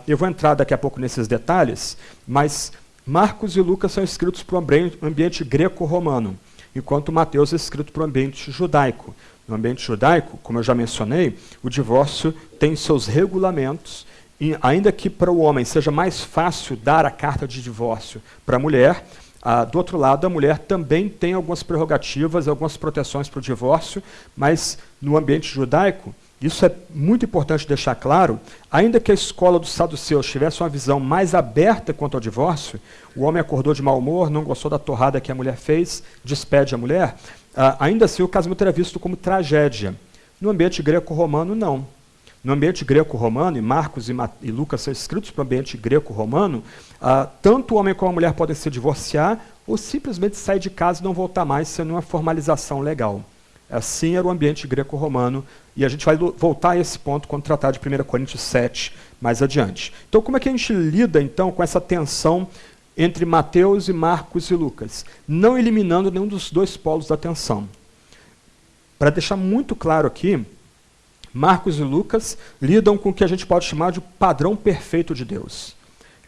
Speaker 1: Eu vou entrar daqui a pouco nesses detalhes, mas Marcos e Lucas são escritos para o ambiente greco-romano, enquanto Mateus é escrito para o ambiente judaico. No ambiente judaico, como eu já mencionei, o divórcio tem seus regulamentos, e ainda que para o homem seja mais fácil dar a carta de divórcio para a mulher, do outro lado, a mulher também tem algumas prerrogativas, algumas proteções para o divórcio, mas no ambiente judaico, isso é muito importante deixar claro, ainda que a escola dos saduceus tivesse uma visão mais aberta quanto ao divórcio, o homem acordou de mau humor, não gostou da torrada que a mulher fez, despede a mulher, ainda assim o casamento era visto como tragédia. No ambiente greco-romano, não. No ambiente greco-romano, e Marcos e Lucas são escritos para o ambiente greco-romano, tanto o homem como a mulher podem se divorciar ou simplesmente sair de casa e não voltar mais sem uma formalização legal. Assim era o ambiente greco-romano, e a gente vai voltar a esse ponto quando tratar de 1 Coríntios 7 mais adiante. Então, como é que a gente lida, então, com essa tensão entre Mateus e Marcos e Lucas? Não eliminando nenhum dos dois polos da tensão. Para deixar muito claro aqui, Marcos e Lucas lidam com o que a gente pode chamar de padrão perfeito de Deus.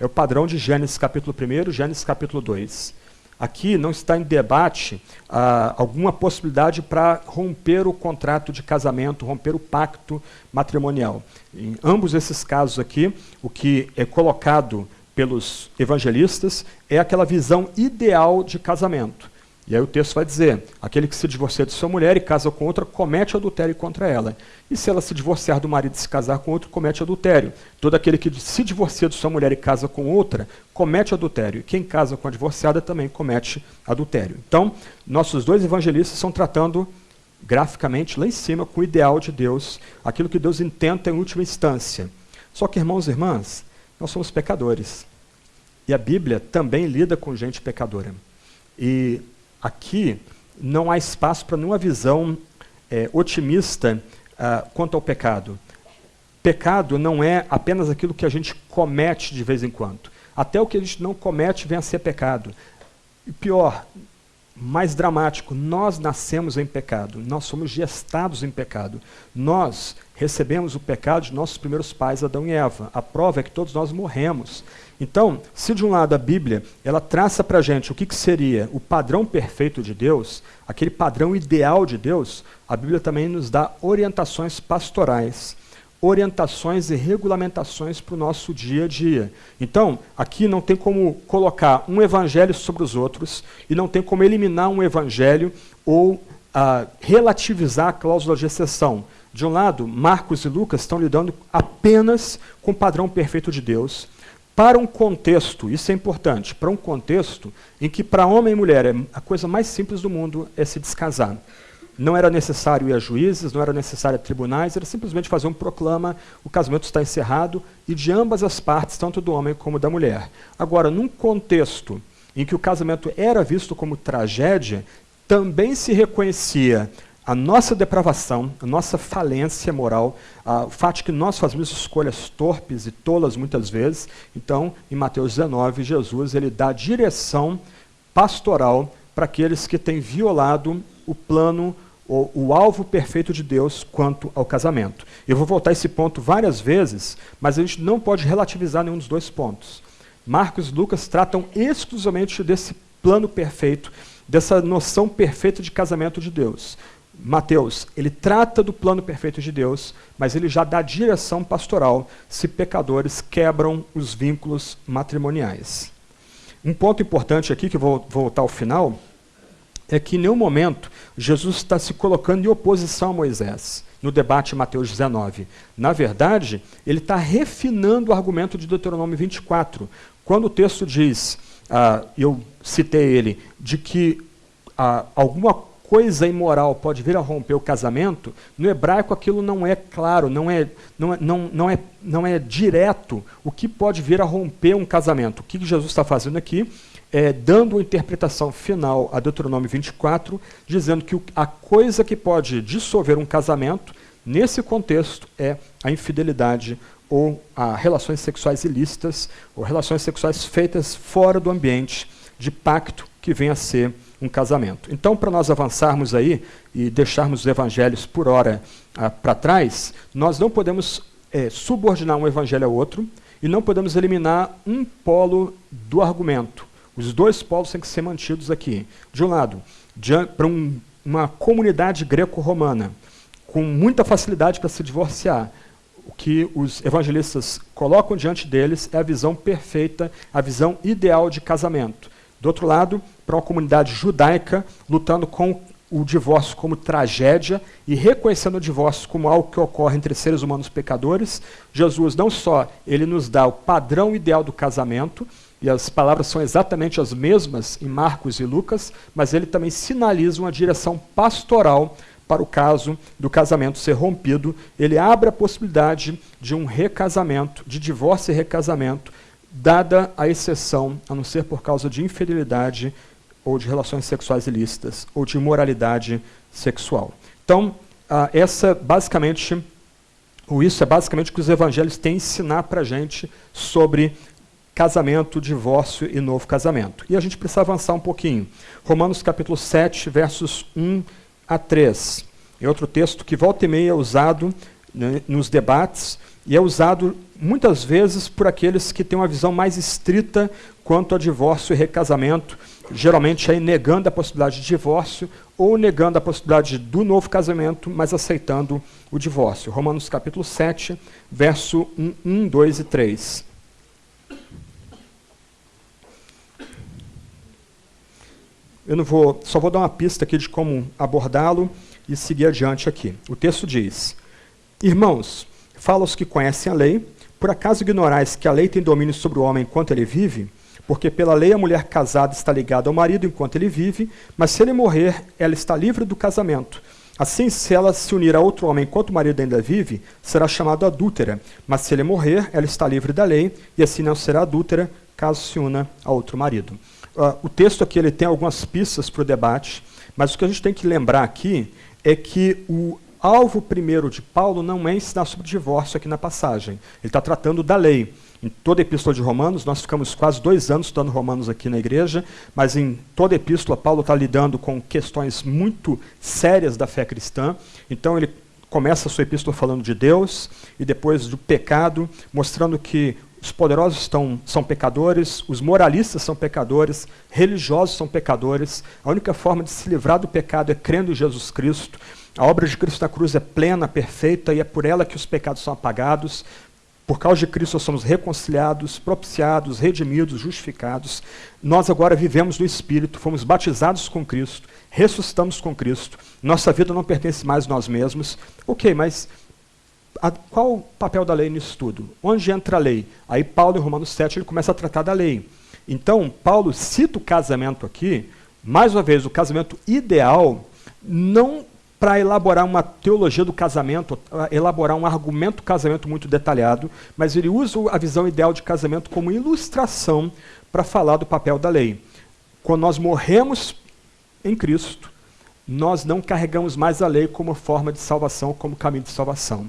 Speaker 1: É o padrão de Gênesis capítulo 1, Gênesis capítulo 2. Aqui não está em debate alguma possibilidade para romper o contrato de casamento, romper o pacto matrimonial. Em ambos esses casos aqui, o que é colocado pelos evangelistas é aquela visão ideal de casamento. E aí o texto vai dizer, aquele que se divorcia de sua mulher e casa com outra, comete adultério contra ela. E se ela se divorciar do marido e se casar com outro, comete adultério. Todo aquele que se divorcia de sua mulher e casa com outra, comete adultério. E quem casa com a divorciada também comete adultério. Então, nossos dois evangelistas estão tratando graficamente lá em cima com o ideal de Deus, aquilo que Deus intenta em última instância. Só que, irmãos e irmãs, nós somos pecadores. E a Bíblia também lida com gente pecadora. E aqui não há espaço para nenhuma visão otimista quanto ao pecado. Pecado não é apenas aquilo que a gente comete de vez em quando. Até o que a gente não comete vem a ser pecado. E pior, mais dramático, nós nascemos em pecado, nós somos gestados em pecado. Nós recebemos o pecado de nossos primeiros pais, Adão e Eva. A prova é que todos nós morremos. Então, se de um lado a Bíblia ela traça para a gente o que seria o padrão perfeito de Deus, aquele padrão ideal de Deus, a Bíblia também nos dá orientações pastorais, orientações e regulamentações para o nosso dia a dia. Então, aqui não tem como colocar um evangelho sobre os outros e não tem como eliminar um evangelho ou relativizar a cláusula de exceção. De um lado, Marcos e Lucas estão lidando apenas com o padrão perfeito de Deus, para um contexto, isso é importante, para um contexto em que para homem e mulher a coisa mais simples do mundo é se descasar. Não era necessário ir a juízes, não era necessário ir a tribunais, era simplesmente fazer um proclama, o casamento está encerrado, e de ambas as partes, tanto do homem como da mulher. Agora, num contexto em que o casamento era visto como tragédia, também se reconhecia a nossa depravação, a nossa falência moral, o fato de que nós fazemos escolhas torpes e tolas muitas vezes. Então, em Mateus 19, Jesus ele dá direção pastoral para aqueles que têm violado o plano, o alvo perfeito de Deus quanto ao casamento. Eu vou voltar a esse ponto várias vezes, mas a gente não pode relativizar nenhum dos dois pontos. Marcos e Lucas tratam exclusivamente desse plano perfeito, dessa noção perfeita de casamento de Deus. Mateus, ele trata do plano perfeito de Deus, mas ele já dá direção pastoral se pecadores quebram os vínculos matrimoniais. Um ponto importante aqui, que eu vou voltar ao final, é que em nenhum momento Jesus está se colocando em oposição a Moisés, no debate em Mateus 19. Na verdade, ele está refinando o argumento de Deuteronômio 24. Quando o texto diz, eu citei ele, de que alguma coisa imoral pode vir a romper o casamento, no hebraico aquilo não é claro, não é direto o que pode vir a romper um casamento. O que Jesus está fazendo aqui é dando uma interpretação final a Deuteronômio 24, dizendo que a coisa que pode dissolver um casamento, nesse contexto, é a infidelidade ou a relações sexuais ilícitas, ou relações sexuais feitas fora do ambiente de pacto que venha a ser um casamento. Então, para nós avançarmos aí e deixarmos os evangelhos por hora para trás, nós não podemos subordinar um evangelho ao outro e não podemos eliminar um polo do argumento. Os dois polos têm que ser mantidos aqui. De um lado, para uma comunidade greco-romana, com muita facilidade para se divorciar, o que os evangelistas colocam diante deles é a visão perfeita, a visão ideal de casamento. Do outro lado, para uma comunidade judaica, lutando com o divórcio como tragédia e reconhecendo o divórcio como algo que ocorre entre seres humanos pecadores, Jesus não só ele nos dá o padrão ideal do casamento, e as palavras são exatamente as mesmas em Marcos e Lucas, mas ele também sinaliza uma direção pastoral para o caso do casamento ser rompido. Ele abre a possibilidade de um recasamento, de divórcio e recasamento, dada a exceção, a não ser por causa de infidelidade ou de relações sexuais ilícitas, ou de imoralidade sexual. Então, isso é basicamente o que os evangelhos têm a ensinar para a gente sobre casamento, divórcio e novo casamento. E a gente precisa avançar um pouquinho. Romanos capítulo 7, versos 1 a 3. É outro texto que volta e meia é usado, né, nos debates, e é usado muitas vezes por aqueles que têm uma visão mais estrita quanto a divórcio e recasamento, geralmente aí negando a possibilidade de divórcio ou negando a possibilidade do novo casamento, mas aceitando o divórcio. Romanos capítulo 7, verso 1, 2 e 3. Só vou dar uma pista aqui de como abordá-lo e seguir adiante aqui. O texto diz: Irmãos, falo aos que conhecem a lei, por acaso ignorais que a lei tem domínio sobre o homem enquanto ele vive? Porque pela lei a mulher casada está ligada ao marido enquanto ele vive, mas se ele morrer, ela está livre do casamento. Assim, se ela se unir a outro homem enquanto o marido ainda vive, será chamada adúltera, mas se ele morrer, ela está livre da lei, e assim não será adúltera, caso se una a outro marido. O texto aqui ele tem algumas pistas para o debate, mas o que a gente tem que lembrar aqui é que o alvo primeiro de Paulo não é ensinar sobre divórcio aqui na passagem. Ele está tratando da lei. Em toda a epístola de Romanos, nós ficamos quase 2 anos estudando Romanos aqui na igreja, mas em toda a epístola Paulo está lidando com questões muito sérias da fé cristã. Então ele começa a sua epístola falando de Deus, e depois do pecado, mostrando que os poderosos são pecadores, os moralistas são pecadores, religiosos são pecadores. A única forma de se livrar do pecado é crendo em Jesus Cristo. A obra de Cristo na cruz é plena, perfeita, e é por ela que os pecados são apagados. Por causa de Cristo nós somos reconciliados, propiciados, redimidos, justificados. Nós agora vivemos no Espírito, fomos batizados com Cristo, ressuscitamos com Cristo. Nossa vida não pertence mais a nós mesmos. Ok, mas qual o papel da lei nisso tudo? Onde entra a lei? Aí Paulo, em Romanos 7, ele começa a tratar da lei. Então, Paulo cita o casamento aqui, mais uma vez, o casamento ideal, não para elaborar uma teologia do casamento, elaborar um argumento do casamento muito detalhado, mas ele usa a visão ideal de casamento como ilustração para falar do papel da lei. Quando nós morremos em Cristo, nós não carregamos mais a lei como forma de salvação, como caminho de salvação.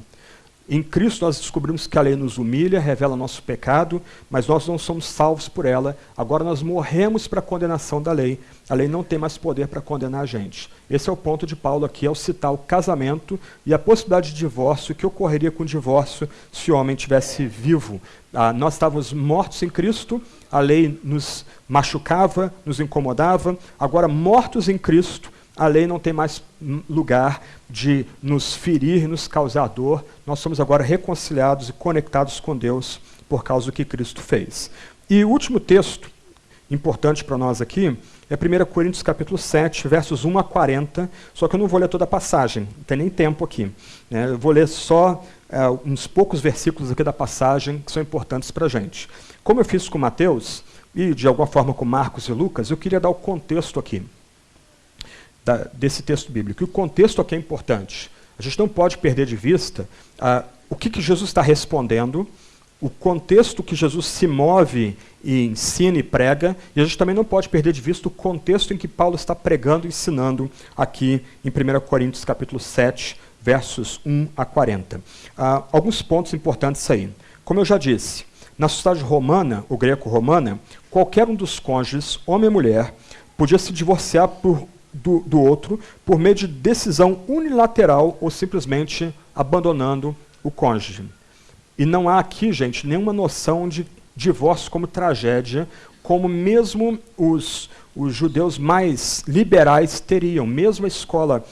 Speaker 1: Em Cristo nós descobrimos que a lei nos humilha, revela nosso pecado, mas nós não somos salvos por ela. Agora nós morremos para a condenação da lei. A lei não tem mais poder para condenar a gente. Esse é o ponto de Paulo aqui, ao citar o casamento e a possibilidade de divórcio, que ocorreria com o divórcio se o homem estivesse vivo. Nós estávamos mortos em Cristo, a lei nos machucava, nos incomodava. Agora, mortos em Cristo, a lei não tem mais lugar de nos ferir, nos causar dor. Nós somos agora reconciliados e conectados com Deus por causa do que Cristo fez. E o último texto importante para nós aqui é 1 Coríntios capítulo 7, versos 1 a 40, só que eu não vou ler toda a passagem, não tem nem tempo aqui. Né? Eu vou ler só uns poucos versículos aqui da passagem que são importantes para a gente. Como eu fiz com Mateus, e de alguma forma com Marcos e Lucas, eu queria dar o contexto aqui desse texto bíblico. E o contexto aqui é importante. A gente não pode perder de vista o que Jesus está respondendo, o contexto que Jesus se move e ensina e prega, e a gente também não pode perder de vista o contexto em que Paulo está pregando e ensinando aqui em 1 Coríntios capítulo 7, versos 1 a 40. Alguns pontos importantes aí. Como eu já disse, na sociedade romana, ou greco-romana, qualquer um dos cônjuges, homem ou mulher, podia se divorciar do outro por meio de decisão unilateral ou simplesmente abandonando o cônjuge. E não há aqui, gente, nenhuma noção de divórcio como tragédia, como mesmo os judeus mais liberais teriam. Mesmo a escola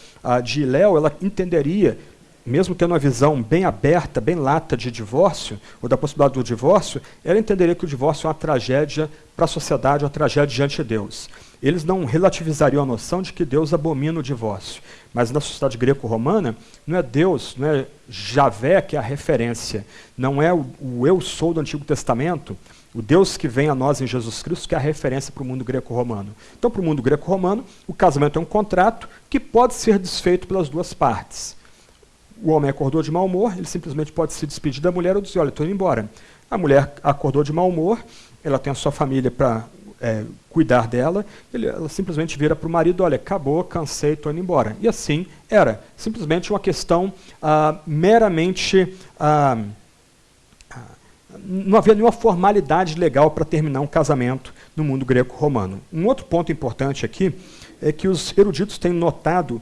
Speaker 1: de Hillel, ela entenderia, mesmo tendo uma visão bem aberta, bem lata de divórcio, ou da possibilidade do divórcio, ela entenderia que o divórcio é uma tragédia para a sociedade, uma tragédia diante de Deus. Eles não relativizariam a noção de que Deus abomina o divórcio. Mas na sociedade greco-romana, não é Deus, não é Javé que é a referência, não é o eu sou do Antigo Testamento, o Deus que vem a nós em Jesus Cristo, que é a referência para o mundo greco-romano. Então, para o mundo greco-romano, o casamento é um contrato que pode ser desfeito pelas duas partes. O homem acordou de mau humor, ele simplesmente pode se despedir da mulher ou dizer, olha, estou indo embora. A mulher acordou de mau humor, ela tem a sua família para cuidar dela, ela simplesmente vira para o marido, olha, acabou, cansei, estou indo embora. E assim era, simplesmente uma questão meramente... não havia nenhuma formalidade legal para terminar um casamento no mundo greco-romano. Um outro ponto importante aqui é que os eruditos têm notado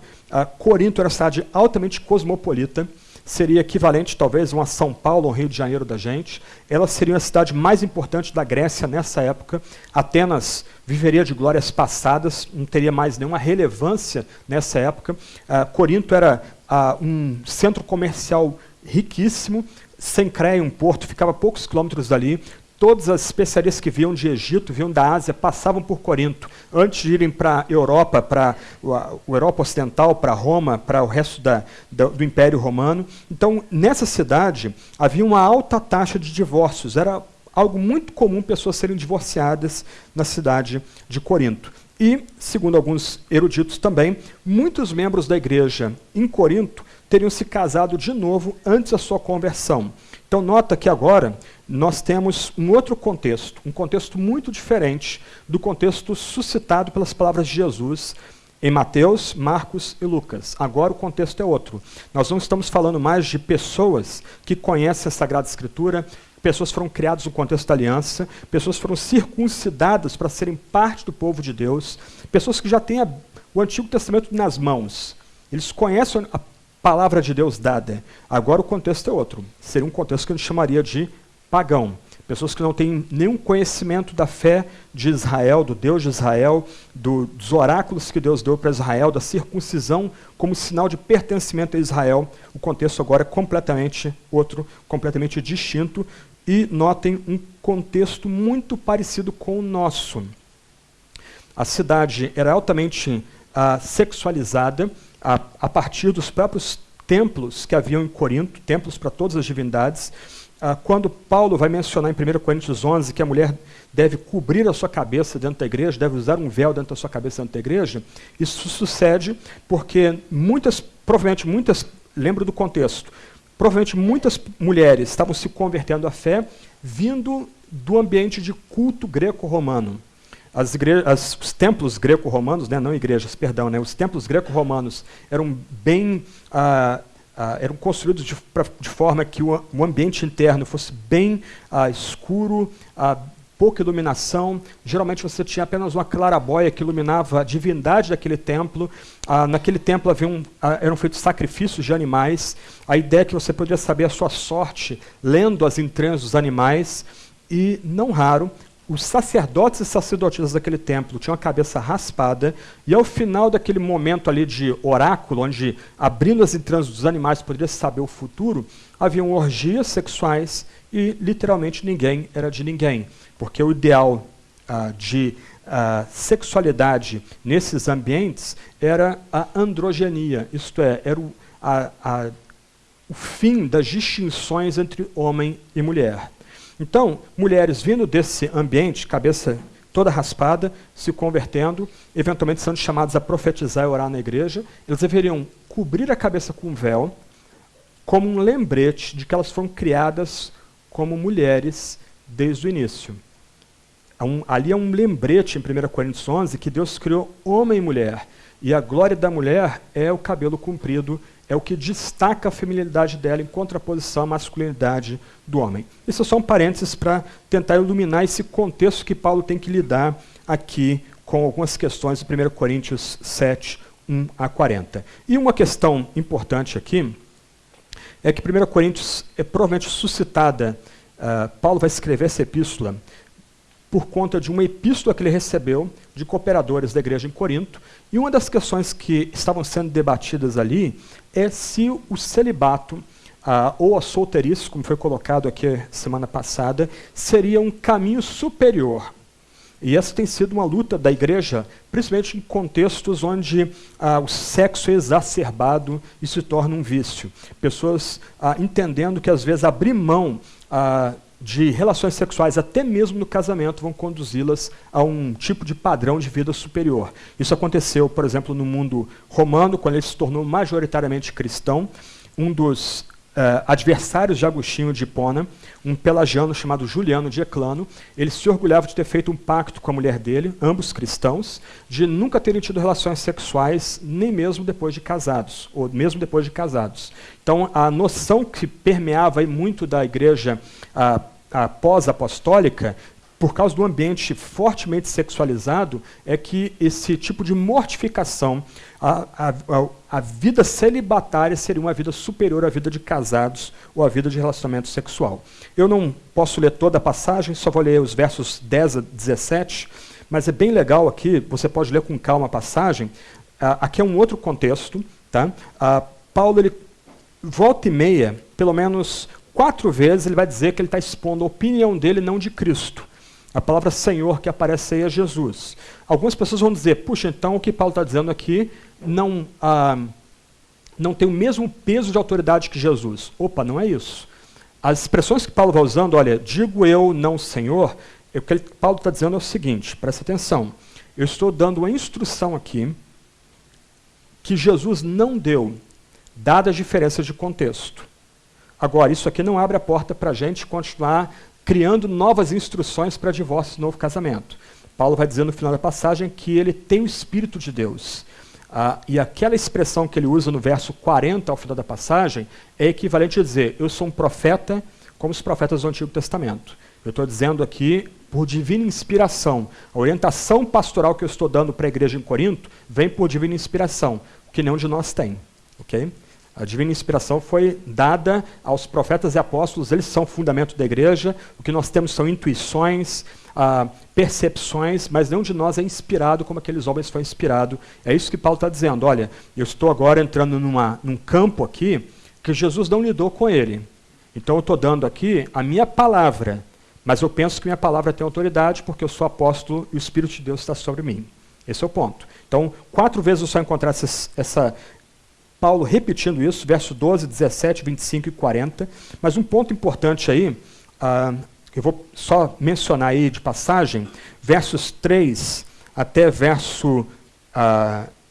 Speaker 1: Corinto era uma cidade altamente cosmopolita, seria equivalente talvez a uma São Paulo ou Rio de Janeiro da gente. Ela seria a cidade mais importante da Grécia nessa época. Atenas viveria de glórias passadas, não teria mais nenhuma relevância nessa época. Corinto era um centro comercial riquíssimo, Sencreia, um porto, ficava a poucos quilômetros dali. Todas as especiarias que vinham de Egito, vinham da Ásia, passavam por Corinto, antes de irem para a Europa, para a Europa Ocidental, para Roma, para o resto do Império Romano. Então, nessa cidade, havia uma alta taxa de divórcios. Era algo muito comum pessoas serem divorciadas na cidade de Corinto. E, segundo alguns eruditos também, muitos membros da igreja em Corinto teriam se casado de novo antes da sua conversão. Então, nota que agora nós temos um outro contexto, um contexto muito diferente do contexto suscitado pelas palavras de Jesus em Mateus, Marcos e Lucas. Agora o contexto é outro. Nós não estamos falando mais de pessoas que conhecem a Sagrada Escritura, pessoas foram criadas no contexto da aliança, pessoas foram circuncidadas para serem parte do povo de Deus, pessoas que já têm o Antigo Testamento nas mãos. Eles conhecem a palavra de Deus dada. Agora o contexto é outro. Seria um contexto que a gente chamaria de pagão. Pessoas que não têm nenhum conhecimento da fé de Israel, do Deus de Israel, dos oráculos que Deus deu para Israel, da circuncisão como sinal de pertencimento a Israel. O contexto agora é completamente outro, completamente distinto. E notem um contexto muito parecido com o nosso. A cidade era altamente sexualizada, a partir dos próprios templos que haviam em Corinto, templos para todas as divindades. Quando Paulo vai mencionar em 1 Coríntios 11 que a mulher deve cobrir a sua cabeça dentro da igreja, deve usar um véu dentro da sua cabeça dentro da igreja, isso sucede porque provavelmente muitas, lembra do contexto, provavelmente muitas mulheres estavam se convertendo à fé vindo do ambiente de culto greco-romano. Os templos greco-romanos, não igrejas, perdão, os templos greco-romanos eram bem eram construídos de forma que o ambiente interno fosse bem escuro, pouca iluminação. Geralmente você tinha apenas uma clarabóia que iluminava a divindade daquele templo. Naquele templo eram feitos sacrifícios de animais. A ideia é que você poderia saber a sua sorte lendo as entranhas dos animais. E, não raro, os sacerdotes e sacerdotisas daquele templo tinham a cabeça raspada, e ao final daquele momento ali de oráculo, onde abrindo as entranhas dos animais poderia saber o futuro, haviam orgias sexuais e literalmente ninguém era de ninguém, porque o ideal de sexualidade nesses ambientes era a androgenia, isto é, era o fim das distinções entre homem e mulher. Então, mulheres vindo desse ambiente, cabeça toda raspada, se convertendo, eventualmente sendo chamadas a profetizar e orar na igreja, elas deveriam cobrir a cabeça com um véu, como um lembrete de que elas foram criadas como mulheres desde o início. Ali é um lembrete em 1 Coríntios 11 que Deus criou homem e mulher, e a glória da mulher é o cabelo comprido, é o que destaca a feminilidade dela em contraposição à masculinidade do homem. Isso é só um parênteses para tentar iluminar esse contexto que Paulo tem que lidar aqui com algumas questões de 1 Coríntios 7, 1 a 40. E uma questão importante aqui é que 1 Coríntios é provavelmente suscitada, Paulo vai escrever essa epístola por conta de uma epístola que ele recebeu de cooperadores da igreja em Corinto, e uma das questões que estavam sendo debatidas ali é se o celibato ou a solteirice, como foi colocado aqui semana passada, seria um caminho superior. E essa tem sido uma luta da igreja, principalmente em contextos onde o sexo é exacerbado e se torna um vício. Pessoas entendendo que, às vezes, abrir mão de relações sexuais, até mesmo no casamento, vão conduzi-las a um tipo de padrão de vida superior. Isso aconteceu, por exemplo, no mundo romano, quando ele se tornou majoritariamente cristão. Um dos adversários de Agostinho de Hipona, um pelagiano chamado Juliano de Eclano, ele se orgulhava de ter feito um pacto com a mulher dele, ambos cristãos, de nunca terem tido relações sexuais, nem mesmo depois de casados, ou mesmo depois de casados. Então, a noção que permeava aí muito da igreja pós-apostólica, por causa do ambiente fortemente sexualizado, é que esse tipo de mortificação, a vida celibatária seria uma vida superior à vida de casados ou à vida de relacionamento sexual. Eu não posso ler toda a passagem, só vou ler os versos 10 a 17, mas é bem legal aqui, você pode ler com calma a passagem. Aqui é um outro contexto. Tá? Paulo, ele volta e meia, pelo menos 4 vezes, ele vai dizer que ele está expondo a opinião dele, não de Cristo. A palavra Senhor que aparece aí é Jesus. Algumas pessoas vão dizer, puxa, então o que Paulo está dizendo aqui não tem o mesmo peso de autoridade que Jesus. Opa, não é isso. As expressões que Paulo vai usando, olha, digo eu, não Senhor, o que Paulo está dizendo é o seguinte, presta atenção. Eu estou dando uma instrução aqui que Jesus não deu, dada a diferença de contexto. Agora, isso aqui não abre a porta para a gente continuar criando novas instruções para divórcio e novo casamento. Paulo vai dizer no final da passagem que ele tem o Espírito de Deus. E aquela expressão que ele usa no verso 40 ao final da passagem é equivalente a dizer, eu sou um profeta como os profetas do Antigo Testamento. Eu estou dizendo aqui, por divina inspiração, a orientação pastoral que eu estou dando para a igreja em Corinto vem por divina inspiração, que nenhum de nós tem. Okay? A divina inspiração foi dada aos profetas e apóstolos, eles são o fundamento da igreja, o que nós temos são intuições, percepções, mas nenhum de nós é inspirado como aqueles homens foram inspirados. É isso que Paulo está dizendo, olha, eu estou agora entrando num campo aqui que Jesus não lidou com ele. Então eu estou dando aqui a minha palavra, mas eu penso que minha palavra tem autoridade porque eu sou apóstolo e o Espírito de Deus está sobre mim. Esse é o ponto. Então, 4 vezes eu só encontrar Paulo repetindo isso, verso 12, 17, 25 e 40. Mas um ponto importante aí, eu vou só mencionar aí de passagem, versos 3 até verso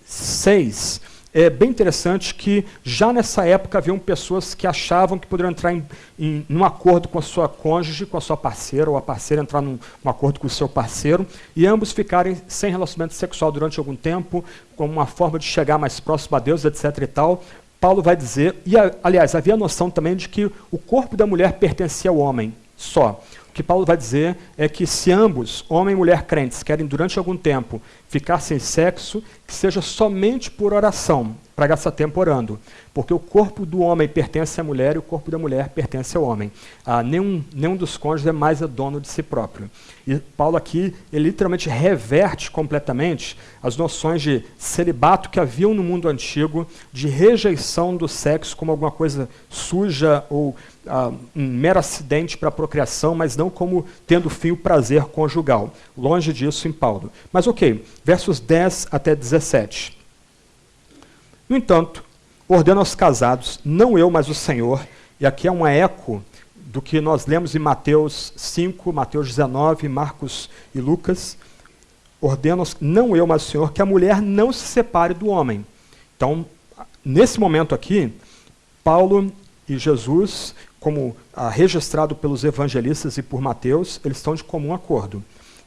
Speaker 1: 6, é bem interessante que já nessa época haviam pessoas que achavam que poderiam entrar num acordo com a sua cônjuge, com a sua parceira, ou a parceira entrar num acordo com o seu parceiro, e ambos ficarem sem relacionamento sexual durante algum tempo, como uma forma de chegar mais próximo a Deus, etc. e tal. Paulo vai dizer, e aliás, havia a noção também de que o corpo da mulher pertencia ao homem só. O que Paulo vai dizer é que se ambos, homem e mulher crentes, querem durante algum tempo ficar sem sexo, que seja somente por oração, para gastar tempo orando. Porque o corpo do homem pertence à mulher e o corpo da mulher pertence ao homem. Nenhum dos cônjuges é mais dono de si próprio. E Paulo aqui, ele literalmente reverte completamente as noções de celibato que haviam no mundo antigo, de rejeição do sexo como alguma coisa suja ou um mero acidente para a procriação, mas não como tendo fim o prazer conjugal. Longe disso em Paulo. Mas ok, versos 10 até 17. No entanto, ordeno aos casados, não eu, mas o Senhor, e aqui é um eco do que nós lemos em Mateus 5, Mateus 19, Marcos e Lucas, ordeno, não eu, mas o Senhor, que a mulher não se separe do homem. Então, nesse momento aqui, Paulo e Jesus, como registrado pelos evangelistas e por Mateus, eles estão de comum acordo.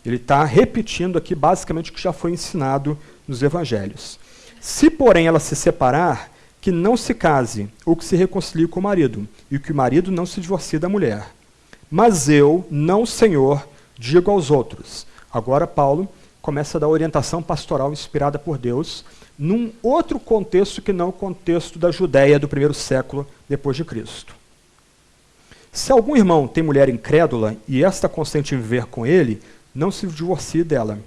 Speaker 1: Ele está repetindo aqui basicamente o que já foi ensinado nos evangelhos. Se, porém, ela se separar, que não se case, ou que se reconcilie com o marido, e que o marido não se divorcie da mulher. Mas eu, não o Senhor, digo aos outros. Agora Paulo começa a dar orientação pastoral inspirada por Deus, num outro contexto que não o contexto da Judéia do primeiro século depois de Cristo. Se algum irmão tem mulher incrédula e esta consente em viver com ele, não se divorcie dela.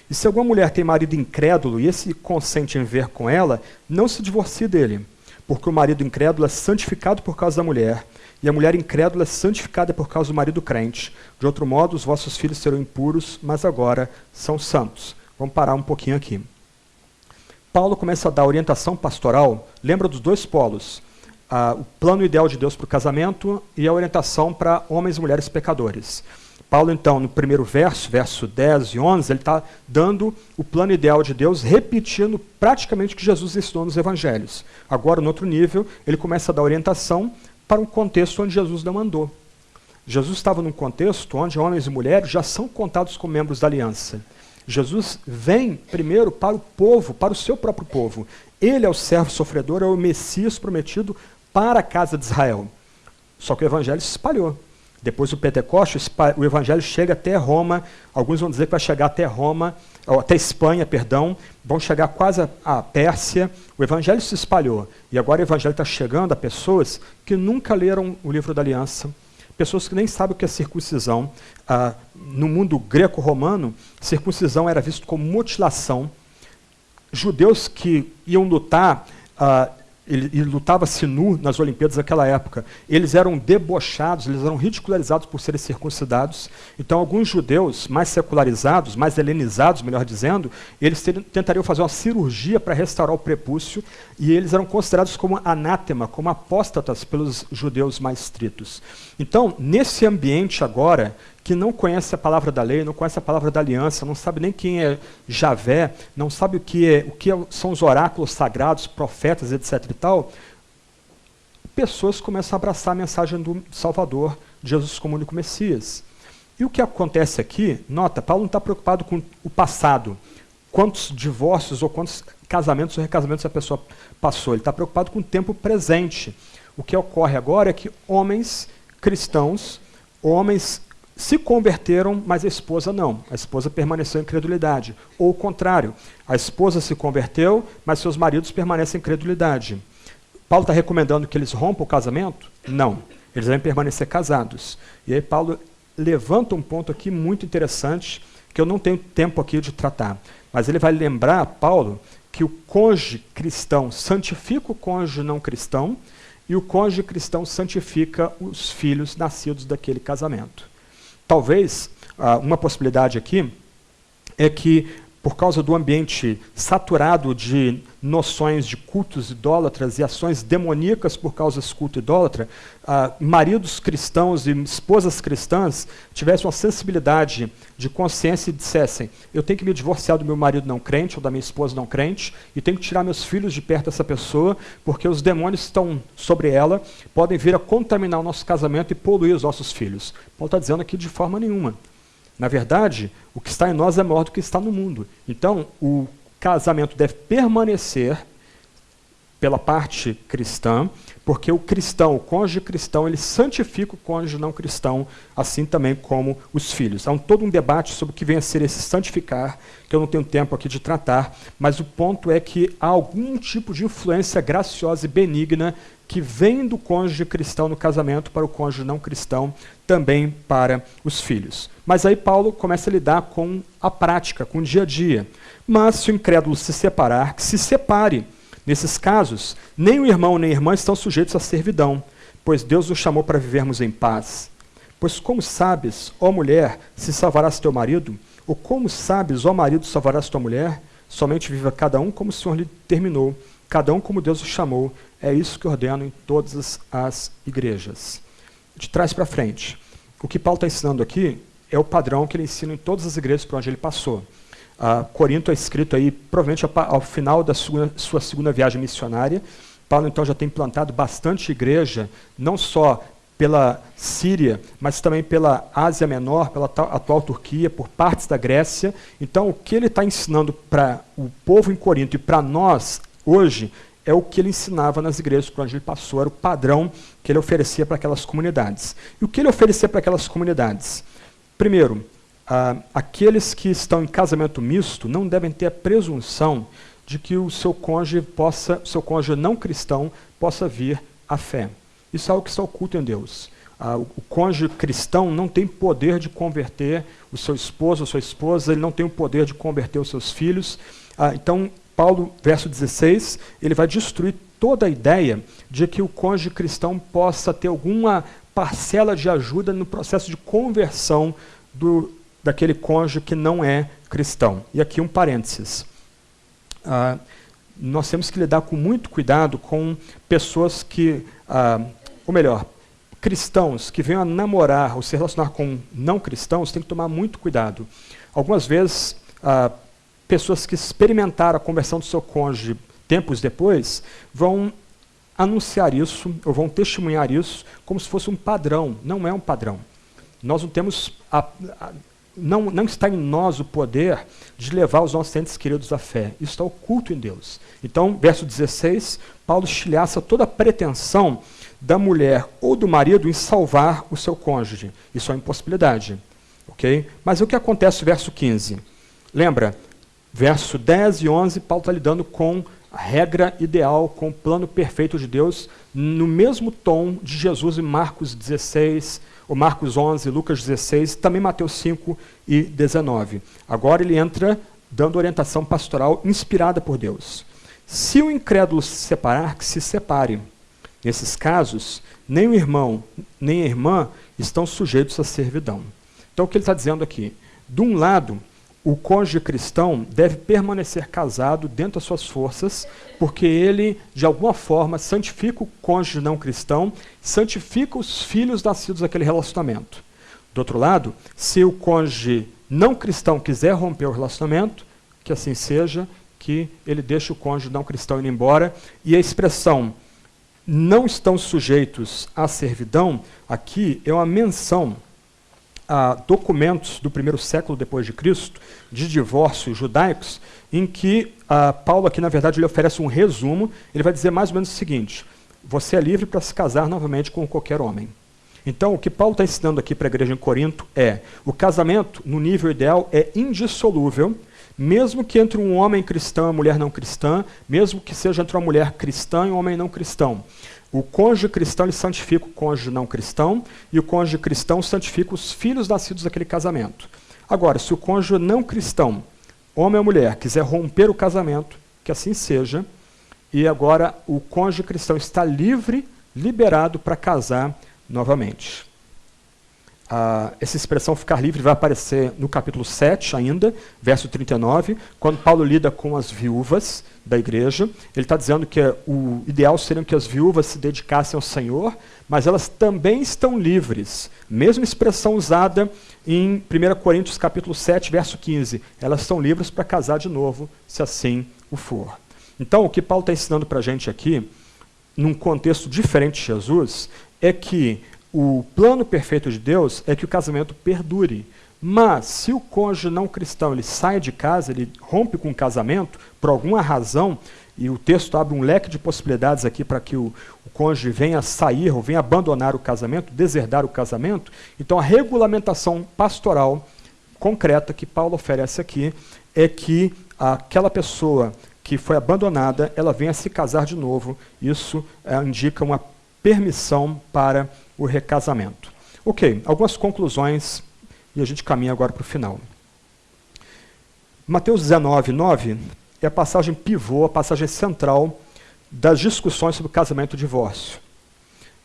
Speaker 1: E se alguma mulher tem marido incrédulo e esse consente em viver com ela, não se divorcie dele. Porque o marido incrédulo é santificado por causa da mulher, e a mulher incrédula é santificada por causa do marido crente. De outro modo, os vossos filhos serão impuros, mas agora são santos. Vamos parar um pouquinho aqui. Paulo começa a dar orientação pastoral, lembra dos dois polos, o plano ideal de Deus para o casamento e a orientação para homens e mulheres pecadores. Paulo, então, no primeiro verso 10 e 11, ele está dando o plano ideal de Deus, repetindo praticamente o que Jesus ensinou nos evangelhos. Agora, no outro nível, ele começa a dar orientação para um contexto onde Jesus não andou. Jesus estava num contexto onde homens e mulheres já são contados como membros da aliança. Jesus vem primeiro para o povo, para o seu próprio povo. Ele é o servo sofredor, é o Messias prometido para a casa de Israel. Só que o evangelho se espalhou. Depois do Pentecostes, o evangelho chega até Roma, alguns vão dizer que vai chegar até Roma, até Espanha, perdão, vão chegar quase à Pérsia. O evangelho se espalhou. E agora o evangelho está chegando a pessoas que nunca leram o livro da aliança, pessoas que nem sabem o que é circuncisão. No mundo greco-romano, circuncisão era visto como mutilação. Judeus que iam lutar, e lutava-se nu nas Olimpíadas daquela época, eles eram debochados, eles eram ridicularizados por serem circuncidados. Então, alguns judeus mais secularizados, mais helenizados, melhor dizendo, eles tentariam fazer uma cirurgia para restaurar o prepúcio, e eles eram considerados como anátema, como apóstatas pelos judeus mais estritos. Então, nesse ambiente agora, que não conhece a palavra da lei, não conhece a palavra da aliança, não sabe nem quem é Javé, não sabe o que são os oráculos sagrados, profetas, etc. e tal, pessoas começam a abraçar a mensagem do Salvador, de Jesus como único Messias. E o que acontece aqui, nota, Paulo não está preocupado com o passado, quantos divórcios ou quantos casamentos ou recasamentos a pessoa passou, ele está preocupado com o tempo presente. O que ocorre agora é que homens cristãos, homens se converteram, mas a esposa não. A esposa permaneceu em incredulidade. Ou o contrário, a esposa se converteu, mas seus maridos permanecem em incredulidade. Paulo está recomendando que eles rompam o casamento? Não. Eles devem permanecer casados. E aí Paulo levanta um ponto aqui muito interessante, que eu não tenho tempo aqui de tratar. Mas ele vai lembrar, Paulo, que o cônjuge cristão santifica o cônjuge não cristão, e o cônjuge cristão santifica os filhos nascidos daquele casamento. Talvez, uma possibilidade aqui é que, por causa do ambiente saturado de noções de cultos idólatras e ações demoníacas por causa desse culto idólatra, maridos cristãos e esposas cristãs tivessem uma sensibilidade de consciência e dissessem: eu tenho que me divorciar do meu marido não crente ou da minha esposa não crente e tenho que tirar meus filhos de perto dessa pessoa porque os demônios estão sobre ela, podem vir a contaminar o nosso casamento e poluir os nossos filhos. Paulo está dizendo aqui de forma nenhuma. Na verdade, o que está em nós é maior do que está no mundo. Então, o casamento deve permanecer pela parte cristã, porque o cristão, o cônjuge cristão, ele santifica o cônjuge não cristão, assim também como os filhos. Há todo um debate sobre o que vem a ser esse santificar, que eu não tenho tempo aqui de tratar, mas o ponto é que há algum tipo de influência graciosa e benigna que vem do cônjuge cristão no casamento para o cônjuge não cristão, também para os filhos. Mas aí Paulo começa a lidar com a prática, com o dia a dia. Mas se o incrédulo se separar, que se separe. Nesses casos, nem o irmão nem a irmã estão sujeitos à servidão, pois Deus nos chamou para vivermos em paz. Pois como sabes, ó mulher, se salvarás teu marido? Ou como sabes, ó marido, salvarás tua mulher? Somente viva cada um como o Senhor lhe determinou, cada um como Deus o chamou. É isso que ordeno em todas as igrejas. De trás para frente, o que Paulo está ensinando aqui é o padrão que ele ensina em todas as igrejas por onde ele passou. Corinto é escrito aí, provavelmente ao final da sua segunda viagem missionária. Paulo, então, já tem plantado bastante igreja, não só pela Síria, mas também pela Ásia Menor, pela atual Turquia, por partes da Grécia. Então, o que ele está ensinando para o povo em Corinto e para nós, hoje, é o que ele ensinava nas igrejas por onde ele passou, era o padrão que ele oferecia para aquelas comunidades. E o que ele oferecia para aquelas comunidades? Primeiro, aqueles que estão em casamento misto não devem ter a presunção de que o seu cônjuge não cristão possa vir à fé. Isso é algo que está oculto em Deus. O cônjuge cristão não tem poder de converter o seu esposo ou sua esposa, ele não tem o poder de converter os seus filhos. Então, Paulo, verso 16, ele vai destruir toda a ideia de que o cônjuge cristão possa ter alguma parcela de ajuda no processo de conversão daquele cônjuge que não é cristão. E aqui um parênteses. Nós temos que lidar com muito cuidado com pessoas que, ou melhor, cristãos que venham a namorar ou se relacionar com não cristãos, tem que tomar muito cuidado. Algumas vezes, pessoas que experimentaram a conversão do seu cônjuge tempos depois, vão anunciar isso, ou vão testemunhar isso, como se fosse um padrão. Não é um padrão. Nós não temos, não está em nós o poder de levar os nossos entes queridos à fé. Isso está oculto em Deus. Então, verso 16, Paulo estilhaça toda a pretensão da mulher ou do marido em salvar o seu cônjuge. Isso é uma impossibilidade. Okay? Mas o que acontece no verso 15? Lembra? Verso 10 e 11, Paulo está lidando com a regra ideal, com o plano perfeito de Deus, no mesmo tom de Jesus em Marcos 16, ou Marcos 11, Lucas 16, também Mateus 5 e 19. Agora ele entra dando orientação pastoral inspirada por Deus. Se o incrédulo se separar, que se separe. Nesses casos, nem o irmão, nem a irmã estão sujeitos à servidão. Então o que ele está dizendo aqui? De um lado, o cônjuge cristão deve permanecer casado dentro das suas forças, porque ele, de alguma forma, santifica o cônjuge não cristão, santifica os filhos nascidos daquele relacionamento. Do outro lado, se o cônjuge não cristão quiser romper o relacionamento, que assim seja, que ele deixe o cônjuge não cristão ir embora. E a expressão não estão sujeitos à servidão, aqui é uma menção a documentos do primeiro século depois de Cristo, de divórcios judaicos, em que Paulo aqui, na verdade, ele oferece um resumo. Ele vai dizer mais ou menos o seguinte: você é livre para se casar novamente com qualquer homem. Então, o que Paulo está ensinando aqui para a igreja em Corinto é: o casamento, no nível ideal, é indissolúvel, mesmo que entre um homem cristão e uma mulher não cristã, mesmo que seja entre uma mulher cristã e um homem não cristão. O cônjuge cristão ele santifica o cônjuge não cristão, e o cônjuge cristão santifica os filhos nascidos daquele casamento. Agora, se o cônjuge não cristão, homem ou mulher, quiser romper o casamento, que assim seja, e agora o cônjuge cristão está livre, liberado para casar novamente. Essa expressão ficar livre vai aparecer no capítulo 7 ainda, verso 39, quando Paulo lida com as viúvas da igreja. Ele está dizendo que o ideal seria que as viúvas se dedicassem ao Senhor, mas elas também estão livres. Mesma expressão usada em 1 Coríntios capítulo 7, verso 15. Elas estão livres para casar de novo, se assim o for. Então, o que Paulo está ensinando para a gente aqui, num contexto diferente de Jesus, é que o plano perfeito de Deus é que o casamento perdure. Mas, se o cônjuge não cristão ele sai de casa, ele rompe com o casamento, por alguma razão, e o texto abre um leque de possibilidades aqui para que o cônjuge venha sair ou venha abandonar o casamento, deserdar o casamento, então a regulamentação pastoral concreta que Paulo oferece aqui é que aquela pessoa que foi abandonada, ela venha se casar de novo. Isso indica uma permissão para o recasamento. Ok, algumas conclusões e a gente caminha agora para o final. Mateus 19, 9 é a passagem pivô, a passagem central das discussões sobre casamento e divórcio.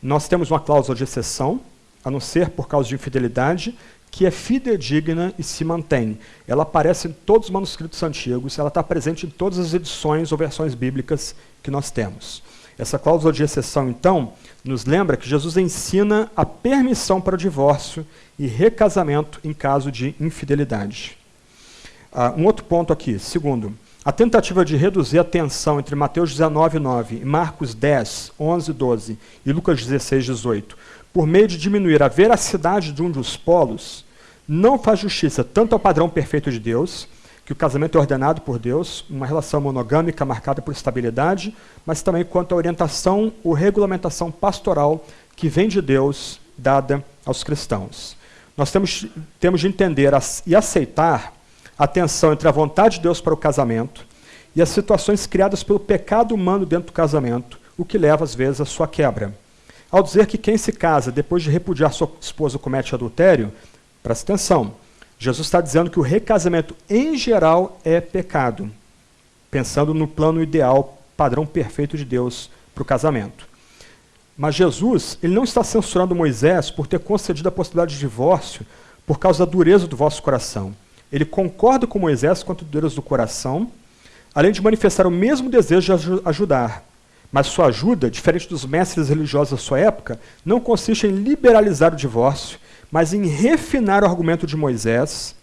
Speaker 1: Nós temos uma cláusula de exceção, a não ser por causa de infidelidade, que é fidedigna e se mantém. Ela aparece em todos os manuscritos antigos, ela está presente em todas as edições ou versões bíblicas que nós temos. Essa cláusula de exceção, então, nos lembra que Jesus ensina a permissão para o divórcio e recasamento em caso de infidelidade. Um outro ponto aqui, segundo, a tentativa de reduzir a tensão entre Mateus 19, 9 e Marcos 10, 11, 12 e Lucas 16, 18, por meio de diminuir a veracidade de um dos polos, não faz justiça tanto ao padrão perfeito de Deus, que o casamento é ordenado por Deus, uma relação monogâmica marcada por estabilidade, mas também quanto à orientação ou regulamentação pastoral que vem de Deus, dada aos cristãos. nós temos de entender e aceitar a tensão entre a vontade de Deus para o casamento e as situações criadas pelo pecado humano dentro do casamento, o que leva, às vezes, à sua quebra. Ao dizer que quem se casa depois de repudiar sua esposa comete adultério, presta atenção, Jesus está dizendo que o recasamento, em geral, é pecado, pensando no plano ideal, padrão perfeito de Deus para o casamento. Mas Jesus, ele não está censurando Moisés por ter concedido a possibilidade de divórcio por causa da dureza do vosso coração. Ele concorda com Moisés quanto à dureza do coração, além de manifestar o mesmo desejo de ajudar. Mas sua ajuda, diferente dos mestres religiosos da sua época, não consiste em liberalizar o divórcio, mas em refinar o argumento de Moisés,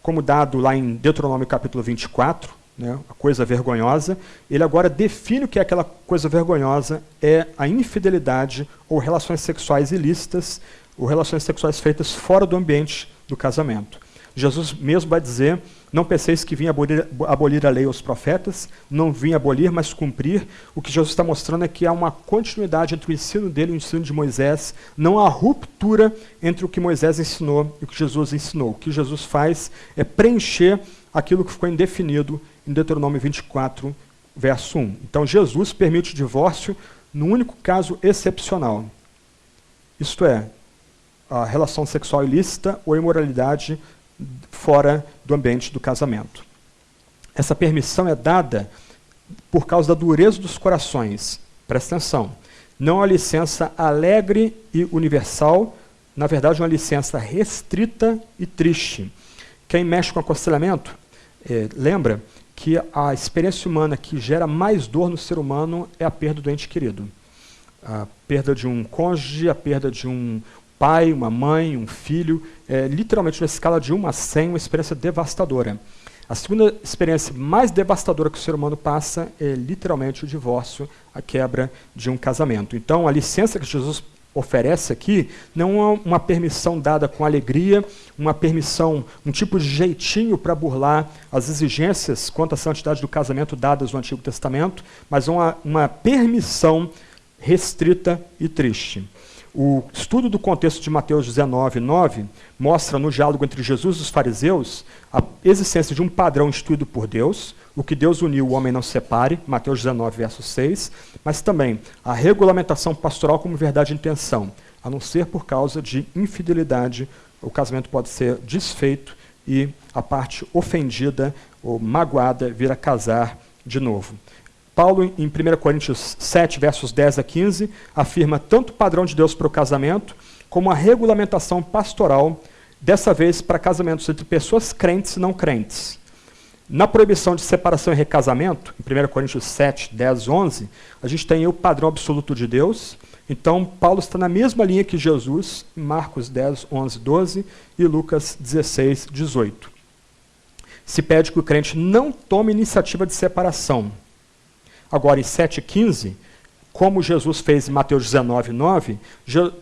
Speaker 1: como dado lá em Deuteronômio capítulo 24, né, a coisa vergonhosa. Ele agora define o que é aquela coisa vergonhosa, é a infidelidade ou relações sexuais ilícitas, ou relações sexuais feitas fora do ambiente do casamento. Jesus mesmo vai dizer, não penseis que vim abolir a lei aos profetas, não vim abolir, mas cumprir. O que Jesus está mostrando é que há uma continuidade entre o ensino dele e o ensino de Moisés, não há ruptura entre o que Moisés ensinou e o que Jesus ensinou. O que Jesus faz é preencher aquilo que ficou indefinido em Deuteronômio 24, verso 1. Então Jesus permite o divórcio no único caso excepcional. Isto é, a relação sexual ilícita ou imoralidade fora do ambiente do casamento. Essa permissão é dada por causa da dureza dos corações. Presta atenção. Não é uma licença alegre e universal, na verdade é uma licença restrita e triste. Quem mexe com aconselhamento, lembra que a experiência humana que gera mais dor no ser humano é a perda do ente querido. A perda de um cônjuge, a perda de um pai, uma mãe, um filho, literalmente na escala de 1 a 100, uma experiência devastadora. A segunda experiência mais devastadora que o ser humano passa é literalmente o divórcio, a quebra de um casamento. Então, a licença que Jesus oferece aqui não é uma permissão dada com alegria, uma permissão, um tipo de jeitinho para burlar as exigências quanto à santidade do casamento dadas no Antigo Testamento, mas uma permissão restrita e triste. O estudo do contexto de Mateus 19, 9 mostra no diálogo entre Jesus e os fariseus a existência de um padrão instituído por Deus, o que Deus uniu, o homem não separe, Mateus 19, verso 6, mas também a regulamentação pastoral como verdade e intenção. A não ser por causa de infidelidade, o casamento pode ser desfeito e a parte ofendida ou magoada vir a casar de novo. Paulo, em 1 Coríntios 7, versos 10 a 15, afirma tanto o padrão de Deus para o casamento, como a regulamentação pastoral, dessa vez para casamentos entre pessoas crentes e não crentes. Na proibição de separação e recasamento, em 1 Coríntios 7, 10, 11, a gente tem o padrão absoluto de Deus. Então, Paulo está na mesma linha que Jesus, em Marcos 10, 11, 12 e Lucas 16, 18. Se pede que o crente não tome iniciativa de separação. Agora, em 7,15, como Jesus fez em Mateus 19, 9,